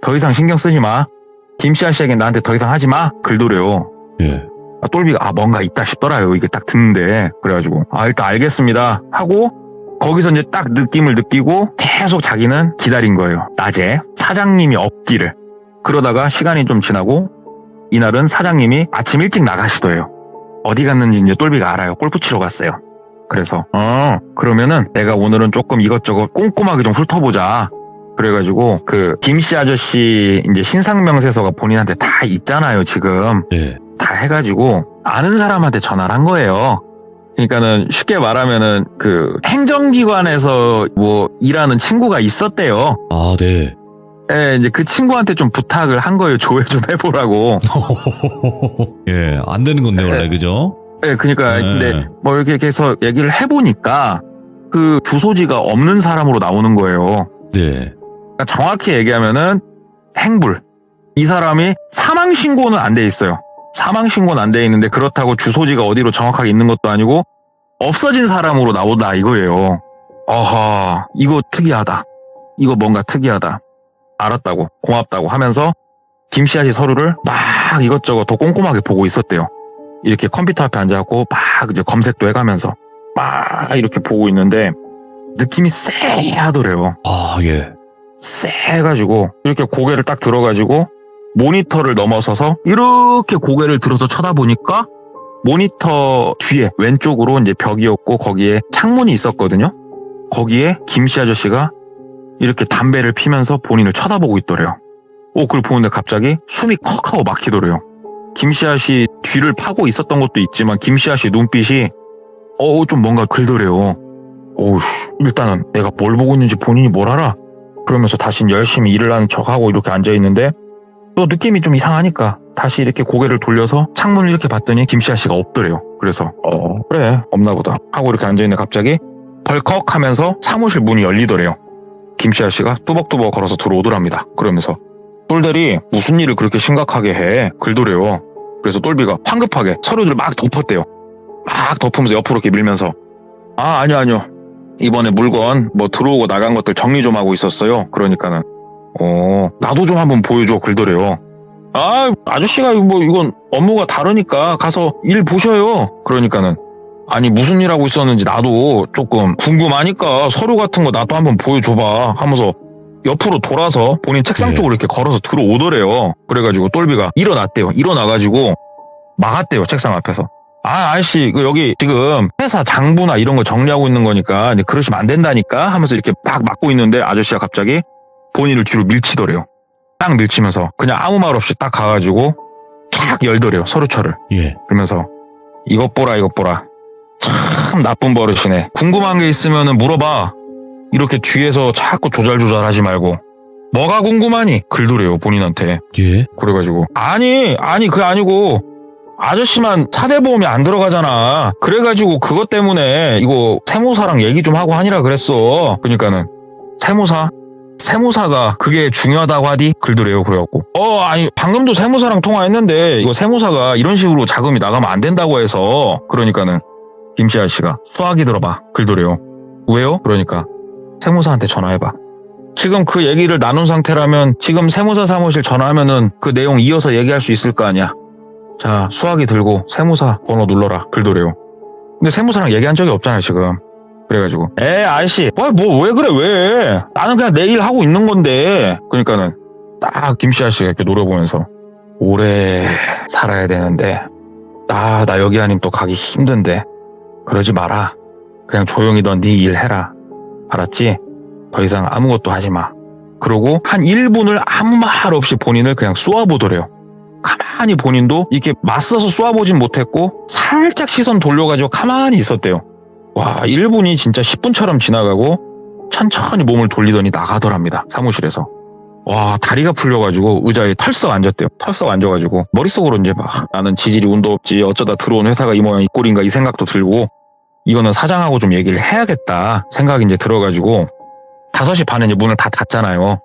더 이상 신경 쓰지 마. 김씨 아저씨에게 나한테 더 이상 하지 마. 글도래요. 예. 똘비가 뭔가 있다 싶더라요. 이게 딱 듣는데. 그래가지고 일단 알겠습니다 하고 거기서 이제 딱 느낌을 느끼고 계속 자기는 기다린 거예요. 낮에 사장님이 없기를. 그러다가 시간이 좀 지나고 이날은 사장님이 아침 일찍 나가시더래요. 어디 갔는지 이제 똘비가 알아요. 골프 치러 갔어요. 그래서 그러면은 내가 오늘은 조금 이것저것 꼼꼼하게 좀 훑어보자. 그래가지고 그 김씨 아저씨 이제 신상명세서가 본인한테 다 있잖아요 지금. 예. 다 해가지고 아는 사람한테 전화를 한 거예요. 그러니까는 쉽게 말하면은 그 행정기관에서 뭐 일하는 친구가 있었대요. 아, 네. 예, 이제 그 친구한테 좀 부탁을 한 거예요. 조회 좀 해보라고. 예, 안 되는 건데 원래 그죠? 예, 그러니까 네. 근데 뭐 이렇게 해서 얘기를 해보니까 그 주소지가 없는 사람으로 나오는 거예요. 네. 그러니까 정확히 얘기하면은 행불. 이 사람이 사망 신고는 안 돼 있어요. 사망 신고는 안 돼 있는데 그렇다고 주소지가 어디로 정확하게 있는 것도 아니고 없어진 사람으로 나오다 이거예요. 어허, 이거 특이하다. 이거 뭔가 특이하다. 알았다고, 고맙다고 하면서 김씨 아저씨 서류를 막 이것저것 더 꼼꼼하게 보고 있었대요. 이렇게 컴퓨터 앞에 앉아갖고 막 이제 검색도 해가면서 막 이렇게 보고 있는데 느낌이 쎄하더래요. 아, 예. 쎄해가지고 이렇게 고개를 딱 들어가지고 모니터를 넘어서서 이렇게 고개를 들어서 쳐다보니까 모니터 뒤에 왼쪽으로 이제 벽이었고 거기에 창문이 있었거든요. 거기에 김씨 아저씨가 이렇게 담배를 피면서 본인을 쳐다보고 있더래요. 그걸 보는데 갑자기 숨이 컥 하고 막히더래요. 김씨 아저씨 뒤를 파고 있었던 것도 있지만 김씨 아저씨 눈빛이 좀 뭔가 글더래요. 일단은 내가 뭘 보고 있는지 본인이 뭘 알아? 그러면서 다시 열심히 일을 하는 척하고 이렇게 앉아있는데 또 느낌이 좀 이상하니까 다시 이렇게 고개를 돌려서 창문을 이렇게 봤더니 김씨 아저씨가 없더래요. 그래서 그래 없나 보다 하고 이렇게 앉아있는데 갑자기 덜컥 하면서 사무실 문이 열리더래요. 김씨 아저씨가 뚜벅뚜벅 걸어서 들어오더랍니다. 그러면서 똘대리 무슨 일을 그렇게 심각하게 해? 글더래요. 그래서 똘비가 황급하게 서류들을 막 덮었대요. 막 덮으면서 옆으로 이렇게 밀면서 아니요 이번에 물건 뭐 들어오고 나간 것들 정리 좀 하고 있었어요. 그러니까는 나도 좀 한번 보여줘. 글더래요. 아저씨가 뭐 이건 업무가 다르니까 가서 일 보셔요. 그러니까는 아니 무슨 일 하고 있었는지 나도 조금 궁금하니까 서류 같은 거 나도 한번 보여줘봐 하면서 옆으로 돌아서 본인 책상 쪽으로 이렇게 걸어서 들어오더래요. 그래가지고 똘비가 일어났대요. 일어나가지고 막았대요. 책상 앞에서. 아저씨 여기 지금 회사 장부나 이런 거 정리하고 있는 거니까 이제 그러시면 안 된다니까 하면서 이렇게 막 막고 있는데 아저씨가 갑자기 본인을 뒤로 밀치더래요. 딱 밀치면서 그냥 아무 말 없이 딱 가가지고 쫙 열더래요. 서류철을. 예. 그러면서 이것 보라. 참 나쁜 버릇이네. 궁금한 게 있으면 물어봐. 이렇게 뒤에서 자꾸 조잘조잘하지 말고 뭐가 궁금하니? 글도래요, 본인한테. 예. 그래가지고 아니 그게 아니고 아저씨만 사대보험이 안 들어가잖아. 그래가지고 그것 때문에 이거 세무사랑 얘기 좀 하고 하니라 그랬어. 그러니까는 세무사가 그게 중요하다고 하디? 글도래요. 그래갖고 아니 방금도 세무사랑 통화했는데 이거 세무사가 이런 식으로 자금이 나가면 안 된다고 해서. 그러니까는 김씨 아저씨가 수화기 들어봐. 글도래요. 왜요? 그러니까 세무사한테 전화해봐. 지금 그 얘기를 나눈 상태라면 지금 세무사 사무실 전화하면은 그 내용 이어서 얘기할 수 있을 거 아니야. 자, 수화기 들고 세무사 번호 눌러라. 글도래요. 근데 세무사랑 얘기한 적이 없잖아요, 지금. 그래가지고 아저씨 뭐 왜 그래 왜. 나는 그냥 내 일 하고 있는 건데. 그러니까는 딱 김씨 아저씨가 이렇게 노려보면서 오래 살아야 되는데 나 여기 아니면 또 가기 힘든데 그러지 마라. 그냥 조용히 넌 네 일 해라. 알았지? 더 이상 아무것도 하지 마. 그러고 한 1분을 아무 말 없이 본인을 그냥 쏘아보더래요. 가만히 본인도 이렇게 맞서서 쏘아보진 못했고 살짝 시선 돌려가지고 가만히 있었대요. 와, 1분이 진짜 10분처럼 지나가고 천천히 몸을 돌리더니 나가더랍니다. 사무실에서. 와, 다리가 풀려가지고 의자에 털썩 앉았대요. 털썩 앉아가지고 머릿속으로 이제 막 나는 지질이 운도 없지 어쩌다 들어온 회사가 이 모양 이 꼴인가 이 생각도 들고 이거는 사장하고 좀 얘기를 해야겠다 생각이 이제 들어가지고 5시 반에 이제 문을 다 닫잖아요.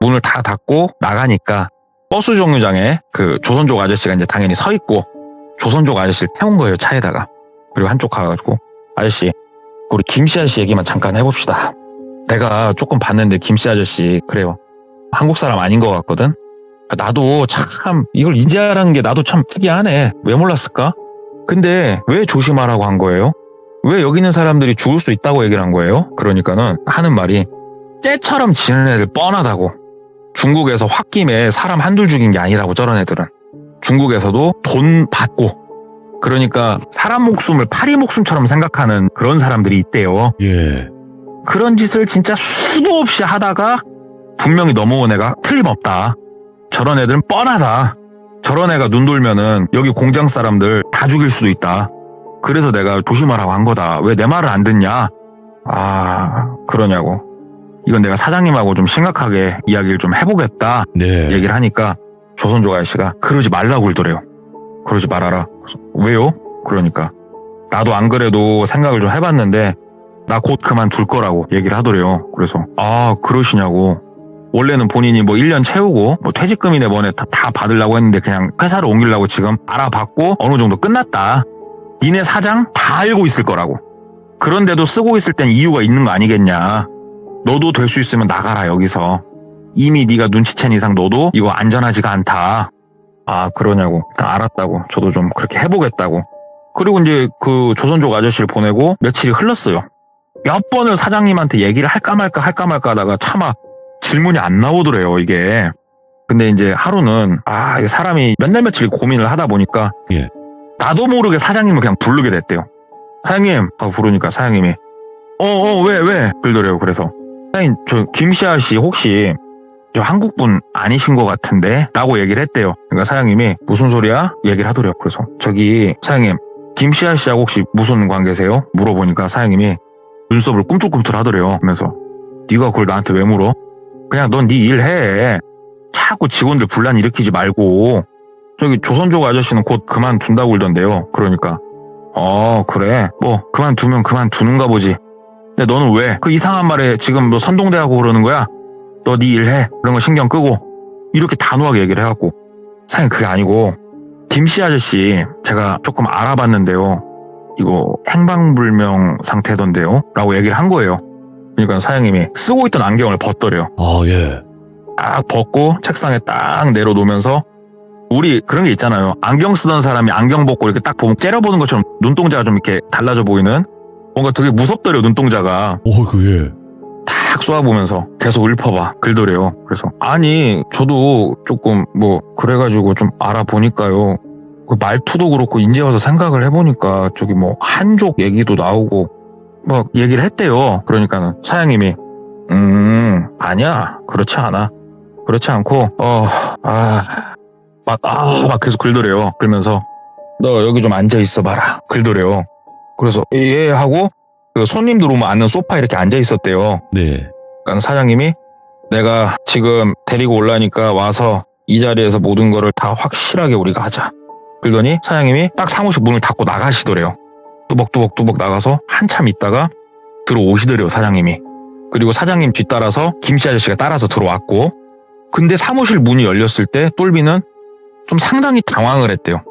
문을 다 닫고 나가니까 버스 정류장에 그 조선족 아저씨가 이제 당연히 서 있고 조선족 아저씨를 태운 거예요, 차에다가. 그리고 한쪽 가가지고 아저씨, 우리 김씨 아저씨 얘기만 잠깐 해봅시다. 내가 조금 봤는데 김씨 아저씨 그래요. 한국 사람 아닌 것 같거든. 나도 참 이걸 인지하라는 게 나도 참 특이하네. 왜 몰랐을까? 근데 왜 조심하라고 한 거예요? 왜 여기 있는 사람들이 죽을 수 있다고 얘기를 한 거예요? 그러니까는 하는 말이 쟤처럼 지는 애들 뻔하다고. 중국에서 홧김에 사람 한둘 죽인 게 아니라고 저런 애들은. 중국에서도 돈 받고 그러니까 사람 목숨을 파리 목숨처럼 생각하는 그런 사람들이 있대요. 예. 그런 짓을 진짜 수도 없이 하다가 분명히 넘어온 애가 틀림없다. 저런 애들은 뻔하다. 저런 애가 눈 돌면은 여기 공장 사람들 다 죽일 수도 있다. 그래서 내가 조심하라고 한 거다. 왜 내 말을 안 듣냐? 그러냐고. 이건 내가 사장님하고 좀 심각하게 이야기를 좀 해보겠다. 네. 얘기를 하니까 조선족 아저씨가 그러지 말라고 그러더래요. 그러지 말아라. 왜요? 그러니까 나도 안 그래도 생각을 좀 해봤는데 나 곧 그만둘 거라고 얘기를 하더래요. 그래서 그러시냐고. 원래는 본인이 뭐 1년 채우고 뭐 퇴직금이네 뭐네 다 받으려고 했는데 그냥 회사를 옮기려고 지금 알아봤고 어느 정도 끝났다. 니네 사장 다 알고 있을 거라고. 그런데도 쓰고 있을 땐 이유가 있는 거 아니겠냐. 너도 될 수 있으면 나가라 여기서. 이미 네가 눈치챈 이상 너도 이거 안전하지가 않다. 그러냐고. 일단 알았다고. 저도 좀 그렇게 해보겠다고. 그리고 이제 그 조선족 아저씨를 보내고 며칠이 흘렀어요. 몇 번을 사장님한테 얘기를 할까 말까 하다가 차마 질문이 안 나오더래요, 이게. 근데 이제 하루는 이게 사람이 몇 날 며칠 고민을 하다 보니까 예. 나도 모르게 사장님을 그냥 부르게 됐대요. 사장님 하고 부르니까 사장님이 왜? 그러더래요. 그래서 사장님 저 김씨 아저씨 혹시 저 한국분 아니신 것 같은데? 라고 얘기를 했대요. 그러니까 사장님이 무슨 소리야? 얘기를 하더래요. 그래서 저기 사장님 김씨 아저씨하고 혹시 무슨 관계세요? 물어보니까 사장님이 눈썹을 꿈틀꿈틀 하더래요. 그러면서 네가 그걸 나한테 왜 물어? 그냥 넌 네 일 해. 자꾸 직원들 분란 일으키지 말고. 저기 조선족 아저씨는 곧 그만둔다고 그러던데요. 그러니까 그래 뭐 그만두면 그만두는가 보지. 근데 너는 왜 그 이상한 말에 지금 너 선동대하고 그러는 거야? 너 네 일 해. 그런 거 신경 끄고. 이렇게 단호하게 얘기를 해갖고 사장님 그게 아니고 김씨 아저씨 제가 조금 알아봤는데요. 이거 행방불명 상태던데요? 라고 얘기를 한 거예요. 그러니까 사장님이 쓰고 있던 안경을 벗더래요. 예. 딱 벗고 책상에 딱 내려놓으면서 우리 그런 게 있잖아요. 안경 쓰던 사람이 안경 벗고 이렇게 딱 보면 째려보는 것처럼 눈동자가 좀 이렇게 달라져 보이는 뭔가 되게 무섭더래요. 눈동자가. 예. 딱 쏘아보면서 계속 읊어봐. 글더래요. 그래서 아니 저도 조금 뭐 그래가지고 좀 알아보니까요. 그 말투도 그렇고 이제 와서 생각을 해보니까 저기 뭐 한족 얘기도 나오고 뭐 얘기를 했대요. 그러니까는 사장님이 아니야 그렇지 않아. 그렇지 않고 막 계속 글더래요. 그러면서 너 여기 좀 앉아 있어봐라. 글더래요. 그래서 하고 그 손님들 오면 앉는 소파 이렇게 앉아 있었대요. 네. 그러니까 사장님이 내가 지금 데리고 올라니까 와서 이 자리에서 모든 거를 다 확실하게 우리가 하자. 그러더니 사장님이 딱 사무실 문을 닫고 나가시더래요. 뚜벅뚜벅 나가서 한참 있다가 들어오시더래요, 사장님이. 그리고 사장님 뒤따라서 김씨 아저씨가 따라서 들어왔고, 근데 사무실 문이 열렸을 때 똘비는 좀 상당히 당황을 했대요.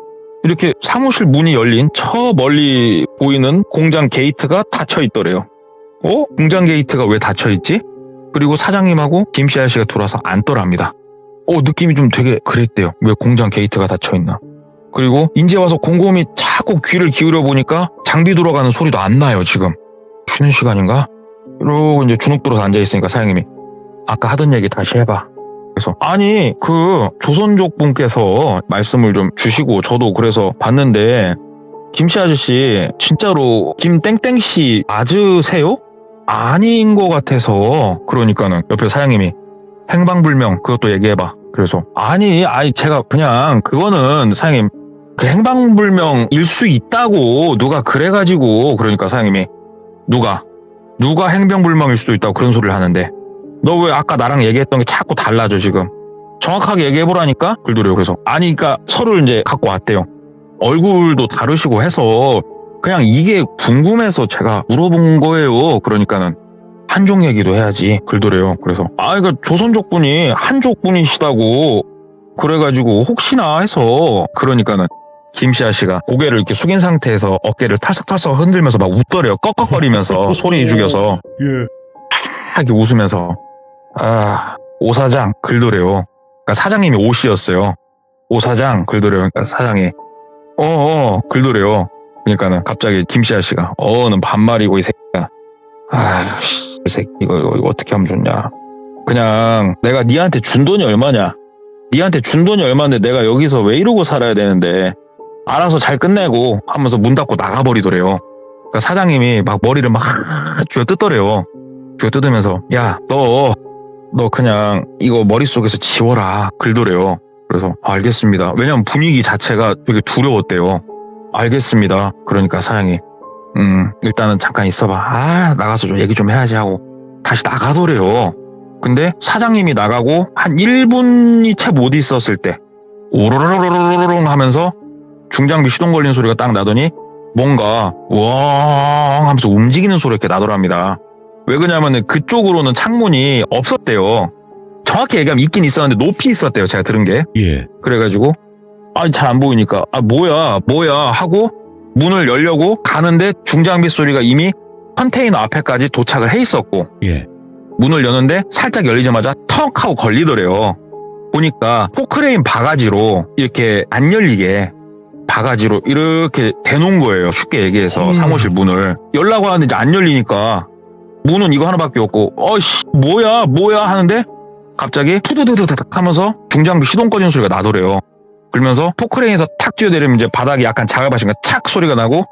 이렇게 사무실 문이 열린 저 멀리 보이는 공장 게이트가 닫혀 있더래요. 공장 게이트가 왜 닫혀 있지? 그리고 사장님하고 김씨 아저씨가 들어와서 앉더랍니다. 느낌이 좀 되게 그랬대요. 왜 공장 게이트가 닫혀 있나? 그리고 이제 와서 곰곰이 자꾸 귀를 기울여 보니까 장비 돌아가는 소리도 안 나요, 지금. 쉬는 시간인가? 이러고 이제 주눅 들어서 앉아있으니까 사장님이 아까 하던 얘기 다시 해봐. 그래서 아니 조선족 분께서 말씀을 좀 주시고 저도 그래서 봤는데 김씨 아저씨 진짜로 김땡땡씨 맞으세요? 아닌 것 같아서. 그러니까는 옆에 사장님이 행방불명 그것도 얘기해봐. 그래서 아니 제가 그냥 그거는 사장님 그 행방불명일 수 있다고 누가 그래가지고. 그러니까 사장님이 누가 행방불명일 수도 있다고 그런 소리를 하는데 너 왜 아까 나랑 얘기했던 게 자꾸 달라져 지금. 정확하게 얘기해보라니까? 그러더래요. 그래서 아니 그러니까 서류를 이제 갖고 왔대요. 얼굴도 다르시고 해서 그냥 이게 궁금해서 제가 물어본 거예요. 그러니까는 한족 얘기도 해야지. 그러더래요. 그래서 그러니까 조선족 분이 한족 분이시다고 그래가지고 혹시나 해서. 그러니까는 김씨 아씨가 고개를 이렇게 숙인 상태에서 어깨를 털썩털썩 흔들면서 막 웃더래요. 꺽꺽거리면서 소리 죽여서 이렇게 웃으면서 오 사장 글더래요. 그러니까 사장님이 오씨였어요. 오 사장 글더래요. 그러니까 사장이 글더래요. 그러니까는 갑자기 김씨 아씨가 는 반말이고 이 새끼야. 이 새끼 이거 어떻게 하면 좋냐. 그냥 내가 니한테 준 돈이 얼마냐. 니한테 준 돈이 얼마인데 내가 여기서 왜 이러고 살아야 되는데 알아서 잘 끝내고 하면서 문 닫고 나가버리더래요. 그러니까 사장님이 막 머리를 막 쥐어뜯더래요. 쥐어뜯으면서 야 너 그냥 이거 머릿속에서 지워라 글더래요. 그래서 알겠습니다. 왜냐면 분위기 자체가 되게 두려웠대요. 알겠습니다. 그러니까 사장이 일단은 잠깐 있어봐. 나가서 좀 얘기 좀 해야지 하고 다시 나가더래요. 근데 사장님이 나가고 한 1분이 채 못 있었을 때 우르르르르르릉 하면서 중장비 시동 걸리는 소리가 딱 나더니 뭔가 우엉 하면서 움직이는 소리가 이렇게 나더랍니다. 왜 그러냐면은 그쪽으로는 창문이 없었대요. 정확히 얘기하면 있긴 있었는데 높이 있었대요. 제가 들은 게. 예. 그래가지고 잘 안 보이니까 뭐야 하고 문을 열려고 가는데 중장비 소리가 이미 컨테이너 앞에까지 도착을 해 있었고 예. 문을 여는데 살짝 열리자마자 턱 하고 걸리더래요. 보니까 포크레인 바가지로 이렇게 안 열리게 바가지로 이렇게 대놓은 거예요. 쉽게 얘기해서 사무실 문을 열라고 하는데 이제 안 열리니까 문은 이거 하나밖에 없고 뭐야 하는데 갑자기 푸드드드득 하면서 중장비 시동 꺼지는 소리가 나더래요. 그러면서 포크레인에서 탁 뛰어내리면 이제 바닥이 약간 자갈밭인가 착 소리가 나고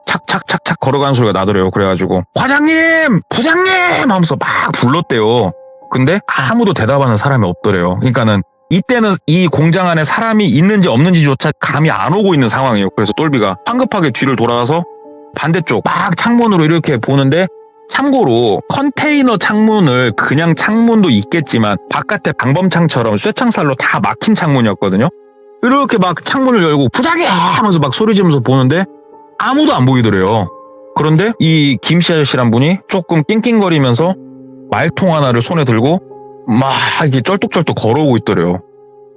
착착착착 걸어가는 소리가 나더래요. 그래가지고 과장님 부장님 하면서 막 불렀대요. 근데 아무도 대답하는 사람이 없더래요. 그러니까는 이때는 이 공장 안에 사람이 있는지 없는지조차 감이 안 오고 있는 상황이에요. 그래서 똘비가 황급하게 뒤를 돌아가서 반대쪽 막 창문으로 이렇게 보는데 참고로 컨테이너 창문을 그냥 창문도 있겠지만 바깥에 방범창처럼 쇠창살로 다 막힌 창문이었거든요. 이렇게 막 창문을 열고 부장님 하면서 막 소리 지르면서 보는데 아무도 안 보이더래요. 그런데 이 김씨 아저씨란 분이 조금 낑낑거리면서 말통 하나를 손에 들고 막 이렇게 쩔뚝쩔뚝 걸어오고 있더래요.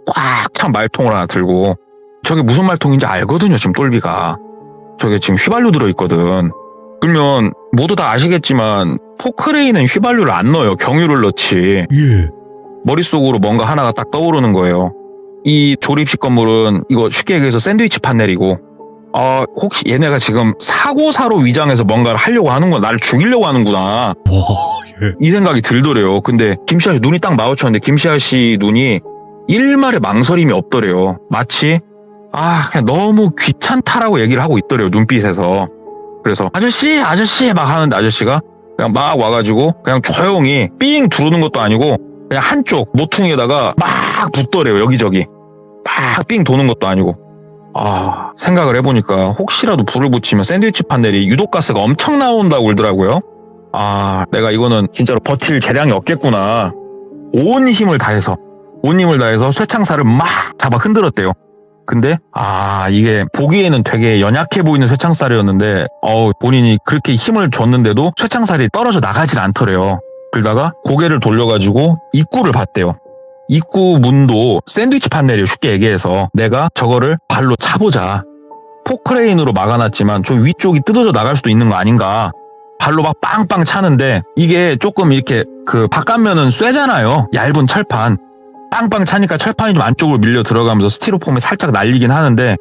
꽉 찬 말통을 하나 들고. 저게 무슨 말통인지 알거든요. 지금 똘비가. 저게 지금 휘발유 들어있거든. 그러면 모두 다 아시겠지만 포크레인은 휘발유를 안 넣어요. 경유를 넣지. 예. 머릿속으로 뭔가 하나가 딱 떠오르는 거예요. 이 조립식 건물은 이거 쉽게 얘기해서 샌드위치 판넬이고 혹시 얘네가 지금 사고사로 위장해서 뭔가를 하려고 하는구나. 나를 죽이려고 하는구나. 와, 예. 이 생각이 들더래요. 근데 김씨 아저씨 눈이 딱 마주쳤는데 김씨 아저씨 눈이 일말의 망설임이 없더래요. 마치 그냥 너무 귀찮다라고 얘기를 하고 있더래요. 눈빛에서. 그래서 아저씨 막 하는데 아저씨가 그냥 막 와가지고 그냥 조용히 삥 두르는 것도 아니고 그냥 한쪽 모퉁이에다가 막 붓더래요. 여기저기 막 삥 도는 것도 아니고. 생각을 해보니까 혹시라도 불을 붙이면 샌드위치 판넬이 유독가스가 엄청 나온다고 그러더라고요. 내가 이거는 진짜로 버틸 재량이 없겠구나. 온 힘을 다해서 쇠창살을 막 잡아 흔들었대요. 근데 이게 보기에는 되게 연약해 보이는 쇠창살이었는데 본인이 그렇게 힘을 줬는데도 쇠창살이 떨어져 나가질 않더래요. 그러다가 고개를 돌려가지고 입구를 봤대요. 입구 문도 샌드위치 판넬이에요. 쉽게 얘기해서 내가 저거를 발로 차보자. 포크레인으로 막아놨지만 좀 위쪽이 뜯어져 나갈 수도 있는 거 아닌가. 발로 막 빵빵 차는데 이게 조금 이렇게 그 바깥면은 쇠잖아요. 얇은 철판. 빵빵 차니까 철판이 좀 안쪽으로 밀려 들어가면서 스티로폼이 살짝 날리긴 하는데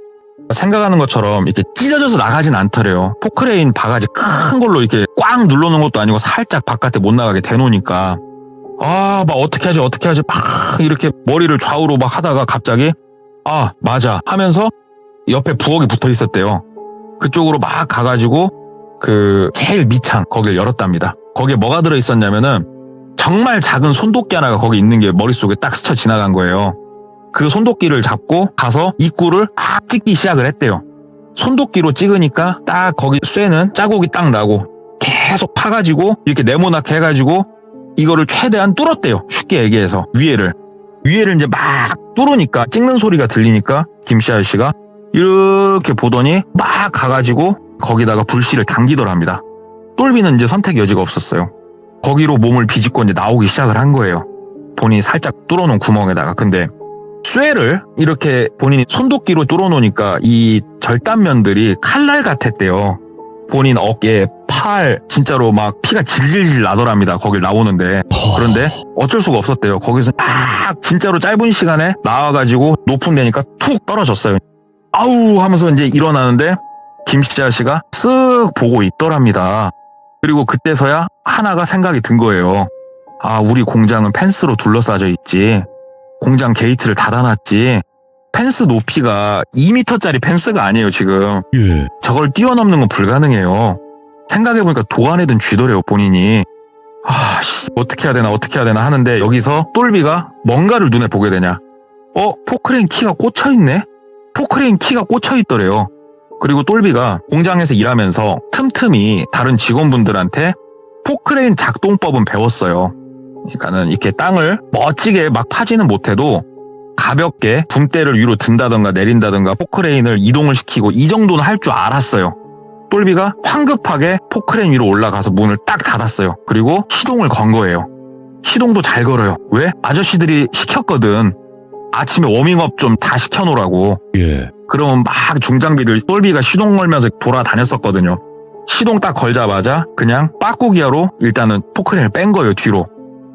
생각하는 것처럼 이렇게 찢어져서 나가진 않더래요. 포크레인 바가지 큰 걸로 이렇게 꽉 눌러놓은 것도 아니고 살짝 바깥에 못 나가게 대놓으니까 막 어떻게 하지 막 이렇게 머리를 좌우로 막 하다가 갑자기 맞아 하면서 옆에 부엌이 붙어 있었대요. 그쪽으로 막 가가지고 그 제일 밑창 거기를 열었답니다. 거기에 뭐가 들어있었냐면은 정말 작은 손도끼 하나가 거기 있는 게 머릿속에 딱 스쳐 지나간 거예요. 그 손도끼를 잡고 가서 입구를 딱 찍기 시작을 했대요. 손도끼로 찍으니까 딱 거기 쇠는 자국이 딱 나고 계속 파가지고 이렇게 네모나게 해가지고 이거를 최대한 뚫었대요. 쉽게 얘기해서 위에를 이제 막 뚫으니까 찍는 소리가 들리니까 김씨 아저씨가 이렇게 보더니 막 가가지고 거기다가 불씨를 당기더랍니다. 똘비는 이제 선택 여지가 없었어요. 거기로 몸을 비집고 이제 나오기 시작을 한 거예요. 본인이 살짝 뚫어놓은 구멍에다가. 근데 쇠를 이렇게 본인이 손도끼로 뚫어놓으니까 이 절단면들이 칼날 같았대요. 본인 어깨, 팔 진짜로 막 피가 질질질 나더랍니다. 거길 나오는데. 그런데 어쩔 수가 없었대요. 거기서 막 진짜로 짧은 시간에 나와가지고 높은 데니까 툭 떨어졌어요. 아우 하면서 이제 일어나는데 김씨 아저씨가 쓱 보고 있더랍니다. 그리고 그때서야 하나가 생각이 든 거예요. 우리 공장은 펜스로 둘러싸져 있지. 공장 게이트를 닫아놨지. 펜스 높이가 2m짜리 펜스가 아니에요, 지금. 예. 저걸 뛰어넘는 건 불가능해요. 생각해보니까 도안에 든 쥐더래요, 본인이. 어떻게 해야 되나 하는데 여기서 똘비가 뭔가를 눈에 보게 되냐. 포크레인 키가 꽂혀있네? 포크레인 키가 꽂혀있더래요. 그리고 똘비가 공장에서 일하면서 틈틈이 다른 직원분들한테 포크레인 작동법은 배웠어요. 그러니까는 이렇게 땅을 멋지게 막 파지는 못해도 가볍게 붐대를 위로 든다던가 내린다던가 포크레인을 이동을 시키고 이 정도는 할 줄 알았어요. 똘비가 황급하게 포크레인 위로 올라가서 문을 딱 닫았어요. 그리고 시동을 건 거예요. 시동도 잘 걸어요. 왜? 아저씨들이 시켰거든. 아침에 워밍업 좀 다 시켜놓으라고. 예. 그러면 막 중장비들 똘비가 시동 걸면서 돌아다녔었거든요. 시동 딱 걸자마자 그냥 빠꾸기어로 일단은 포크레인을 뺀 거예요, 뒤로.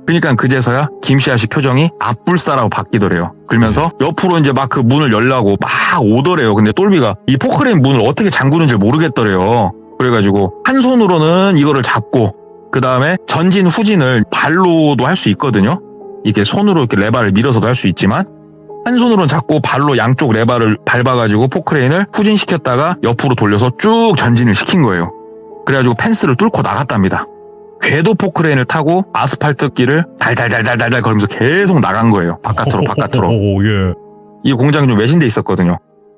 그러니까 그제서야 김씨 아저씨 표정이 앞불사라고 바뀌더래요. 그러면서 옆으로 이제 막 그 문을 열라고 막 오더래요. 근데 똘비가 이 포크레인 문을 어떻게 잠그는지 모르겠더래요. 그래가지고 한 손으로는 이거를 잡고 그 다음에 전진 후진을 발로도 할 수 있거든요. 이렇게 손으로 이렇게 레바를 밀어서도 할 수 있지만 한 손으로는 잡고 발로 양쪽 레바를 밟아가지고 포크레인을 후진시켰다가 옆으로 돌려서 쭉 전진을 시킨 거예요. 그래가지고 펜스를 뚫고 나갔답니다. 궤도 포크레인을 타고 아스팔트 길을 달달달달달 걸으면서 계속 나간 거예요. 바깥으로. 예. 이 공장이 좀 외진데 있었거든요.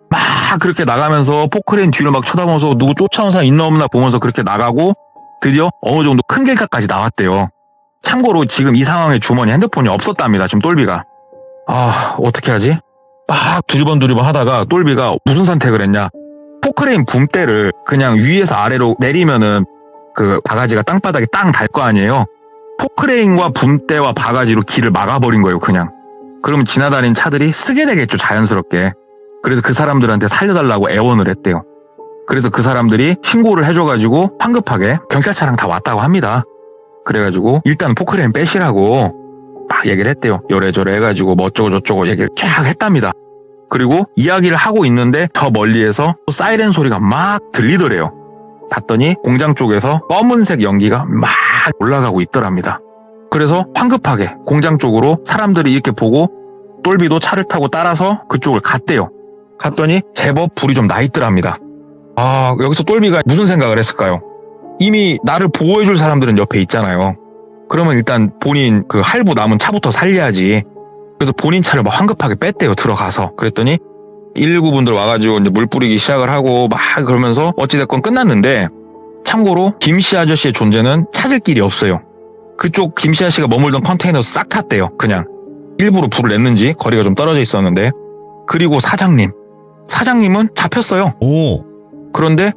막 그렇게 나가면서 포크레인 뒤를 막 쳐다보면서 누구 쫓아온 사람 있나 없나 보면서 그렇게 나가고 드디어 어느 정도 큰 길가까지 나왔대요. 참고로 지금 이 상황에 주머니 핸드폰이 없었답니다. 지금 똘비가. 어떻게 하지? 막 두리번 하다가 똘비가 무슨 선택을 했냐. 포크레인 붐대를 그냥 위에서 아래로 내리면은 그 바가지가 땅바닥에 땅 달 거 아니에요. 포크레인과 붐대와 바가지로 길을 막아버린 거예요, 그냥. 그러면 지나다니는 차들이 쓰게 되겠죠, 자연스럽게. 그래서 그 사람들한테 살려달라고 애원을 했대요. 그래서 그 사람들이 신고를 해줘가지고 황급하게 경찰차랑 다 왔다고 합니다. 그래가지고 일단 포크레인 빼시라고 막 얘기를 했대요. 요래저래 해가지고 뭐 어쩌고 저쩌고 얘기를 쫙 했답니다. 그리고 이야기를 하고 있는데 저 멀리에서 사이렌 소리가 막 들리더래요. 봤더니 공장 쪽에서 검은색 연기가 막 올라가고 있더랍니다. 그래서 황급하게 공장 쪽으로 사람들이 이렇게 보고 똘비도 차를 타고 따라서 그쪽을 갔대요. 갔더니 제법 불이 좀 나 있더랍니다. 여기서 똘비가 무슨 생각을 했을까요? 이미 나를 보호해줄 사람들은 옆에 있잖아요. 그러면 일단 본인 그 할부 남은 차부터 살려야지. 그래서 본인 차를 막 황급하게 뺐대요, 들어가서. 그랬더니 119분들 와가지고 이제 물 뿌리기 시작을 하고 막 그러면서 어찌됐건 끝났는데 참고로 김씨 아저씨의 존재는 찾을 길이 없어요. 그쪽 김씨 아씨가 머물던 컨테이너 싹 탔대요. 그냥 일부러 불을 냈는지 거리가 좀 떨어져 있었는데. 그리고 사장님은 잡혔어요. 오. 그런데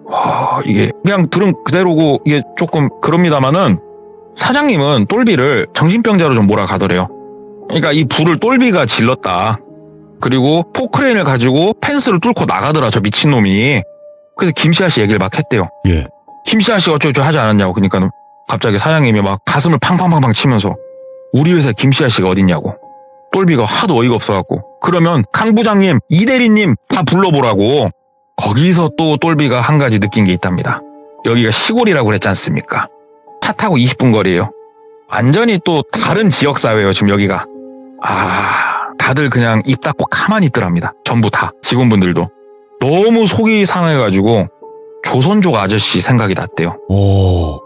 이게 그냥 들은 그대로고 이게 조금 그럽니다만은 사장님은 똘비를 정신병자로 좀 몰아가더래요. 그러니까 이 불을 똘비가 질렀다. 그리고 포크레인을 가지고 펜스를 뚫고 나가더라, 저 미친놈이. 그래서 김씨 아씨 얘기를 막 했대요. 예. 김씨 아씨가 어쩌고 하지 않았냐고. 그러니까 갑자기 사장님이 막 가슴을 팡팡팡팡 치면서 우리 회사에 김씨 아씨가 어딨냐고. 똘비가 하도 어이가 없어갖고 그러면 강 부장님, 이 대리님 다 불러보라고. 거기서 또 똘비가 한 가지 느낀 게 있답니다. 여기가 시골이라고 그랬지 않습니까? 차 타고 20분 거리예요. 완전히 또 다른 지역사회예요, 지금 여기가. 다들 그냥 입 닫고 가만히 있더랍니다. 전부 다, 직원분들도. 너무 속이 상해가지고 조선족 아저씨 생각이 났대요. 오.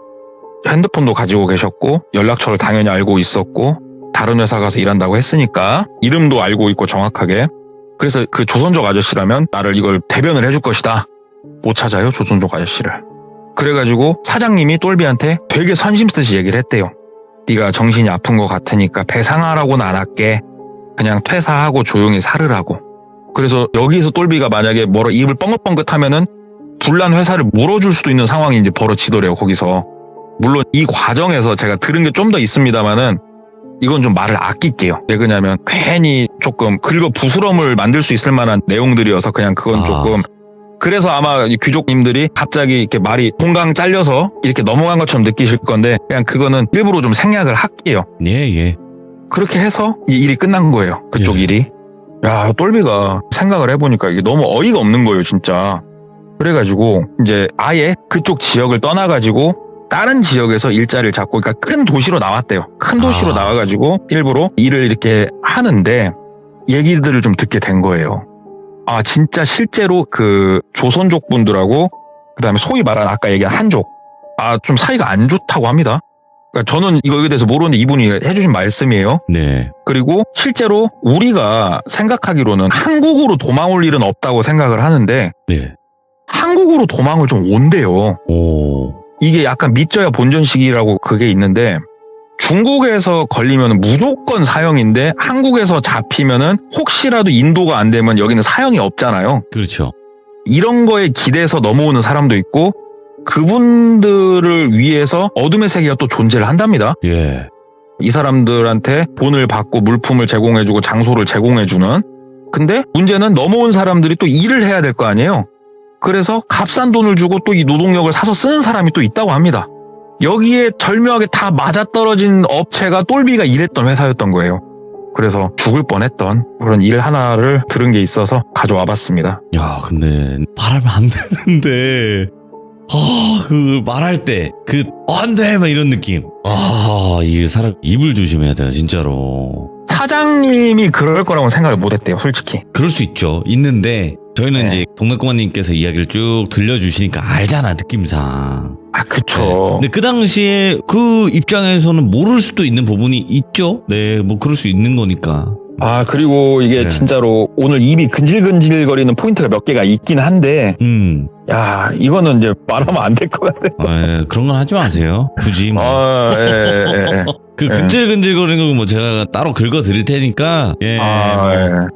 핸드폰도 가지고 계셨고 연락처를 당연히 알고 있었고 다른 회사 가서 일한다고 했으니까 이름도 알고 있고 정확하게. 그래서 그 조선족 아저씨라면 나를 이걸 대변을 해줄 것이다. 못 찾아요, 조선족 아저씨를. 그래가지고 사장님이 똘비한테 되게 선심쓰듯이 얘기를 했대요. 네가 정신이 아픈 것 같으니까 배상하라고는 안 할게. 그냥 퇴사하고 조용히 살으라고. 그래서 여기서 똘비가 만약에 뭐로 입을 뻥긋뻥긋하면은 불난 회사를 물어줄 수도 있는 상황이 이제 벌어지더래요, 거기서. 물론 이 과정에서 제가 들은 게 좀 더 있습니다만은 이건 좀 말을 아낄게요. 왜 그러냐면 괜히 조금 긁어 부스럼을 만들 수 있을 만한 내용들이어서 그냥 그건 조금. 그래서 아마 귀족님들이 갑자기 이렇게 말이 동강 잘려서 이렇게 넘어간 것처럼 느끼실 건데 그냥 그거는 일부러 좀 생략을 할게요. 예. 그렇게 해서 이 일이 끝난 거예요. 그쪽 예. 일이. 야, 똘비가 생각을 해보니까 이게 너무 어이가 없는 거예요, 진짜. 그래가지고 이제 아예 그쪽 지역을 떠나가지고 다른 지역에서 일자리를 잡고, 그러니까 큰 도시로 나왔대요. 큰 도시로 나와가지고 일부러 일을 이렇게 하는데 얘기들을 좀 듣게 된 거예요. 진짜 실제로 그 조선족 분들하고 그다음에 소위 말한 아까 얘기한 한족, 좀 사이가 안 좋다고 합니다. 그러니까 저는 이거에 대해서 모르는데 이분이 해주신 말씀이에요. 네. 그리고 실제로 우리가 생각하기로는 한국으로 도망 올 일은 없다고 생각을 하는데 네. 한국으로 도망을 좀 온대요. 오. 이게 약간 믿져야 본전식이라고 그게 있는데 중국에서 걸리면 무조건 사형인데 한국에서 잡히면은 혹시라도 인도가 안 되면 여기는 사형이 없잖아요. 그렇죠. 이런 거에 기대서 넘어오는 사람도 있고 그분들을 위해서 어둠의 세계가 또 존재를 한답니다. 예. 이 사람들한테 돈을 받고 물품을 제공해주고 장소를 제공해주는. 근데 문제는 넘어온 사람들이 또 일을 해야 될 거 아니에요. 그래서 값싼 돈을 주고 또 이 노동력을 사서 쓰는 사람이 또 있다고 합니다. 여기에 절묘하게 다 맞아떨어진 업체가 똘비가 일했던 회사였던 거예요. 그래서 죽을 뻔했던 그런 일 하나를 들은 게 있어서 가져와 봤습니다. 야, 근데 말하면 안 되는데 그 말할 때 안 돼! 막 이런 느낌. 이 사람 입을 조심해야 돼요, 진짜로. 사장님이 그럴 거라고 생각을 못 했대요, 솔직히. 그럴 수 있죠. 있는데 저희는 네. 이제 동네꼬마님께서 이야기를 쭉 들려주시니까 알잖아, 느낌상. 그쵸. 네. 근데 그 당시에 그 입장에서는 모를 수도 있는 부분이 있죠. 네, 뭐 그럴 수 있는 거니까. 그리고 이게 네. 진짜로 오늘 입이 근질근질거리는 포인트가 몇 개가 있긴 한데, 야, 이거는 이제 말하면 안 될 것 같아요. 그런 건 하지 마세요. 굳이 뭐. 예. 그 근질근질거리는 거 뭐 제가 따로 긁어 드릴 테니까 예.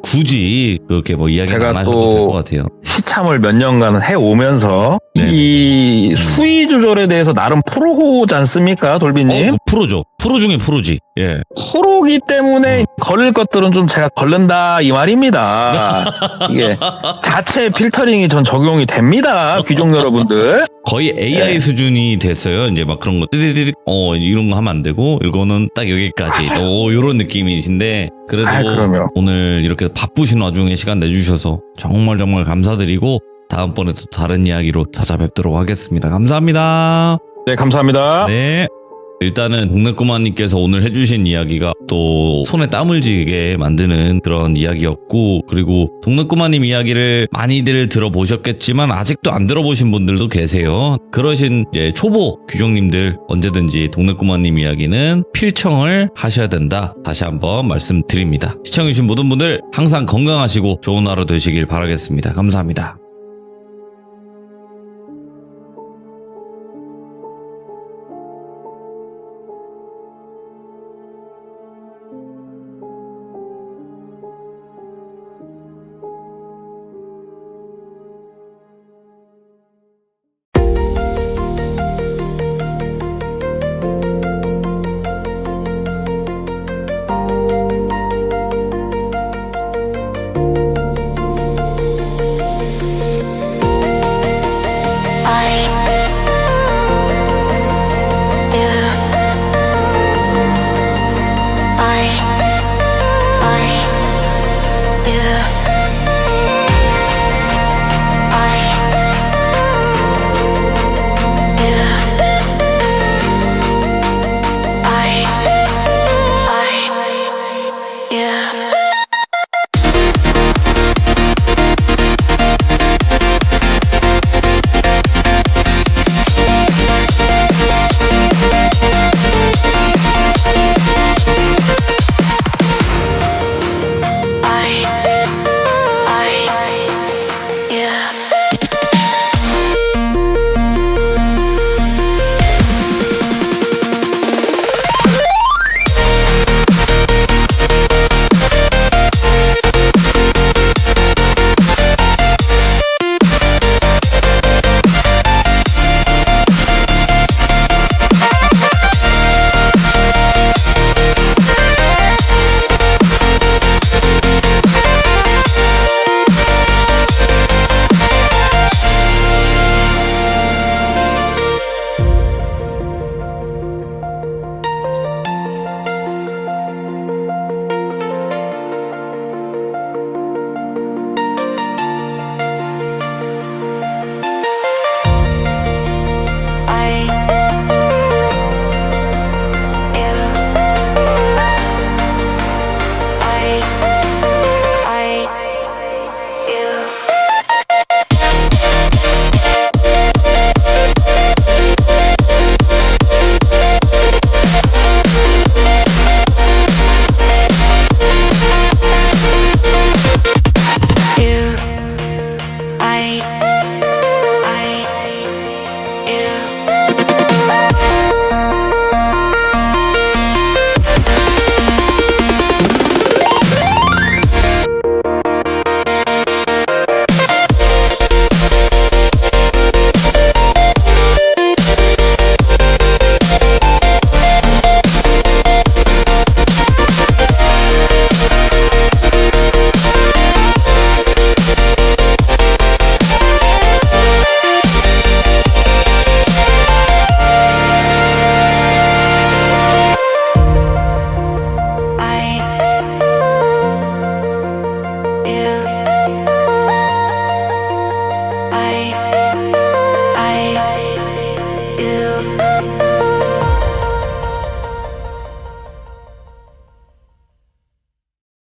굳이 그렇게 뭐 이야기 제가 안 하셔도 또 될 것 같아요. 시참을 몇 년간 해오면서 네네. 이 수위 조절에 대해서 나름 프로지 않습니까, 돌비님? 그 프로죠. 프로 중에 프로지. 예. 프로기 때문에 걸릴 것들은 좀 제가 걸른다 이 말입니다. 이게 자체 필터링이 전 적용이 됩니다, 귀족 여러분들. 거의 AI 네. 수준이 됐어요. 이제 막 그런 거 띠디디디 이런 거 하면 안 되고 이거는 딱 여기까지. 요런 느낌이신데 그래도 그럼요. 오늘 이렇게 바쁘신 와중에 시간 내주셔서 정말 감사드리고 다음번에 또 다른 이야기로 찾아뵙도록 하겠습니다. 감사합니다. 네, 감사합니다. 네. 일단은 동네꼬마님께서 오늘 해주신 이야기가 또 손에 땀을 쥐게 만드는 그런 이야기였고, 그리고 동네꼬마님 이야기를 많이들 들어보셨겠지만 아직도 안 들어보신 분들도 계세요. 그러신 이제 초보 귀족님들 언제든지 동네꼬마님 이야기는 필청을 하셔야 된다. 다시 한번 말씀드립니다. 시청해주신 모든 분들 항상 건강하시고 좋은 하루 되시길 바라겠습니다. 감사합니다. you.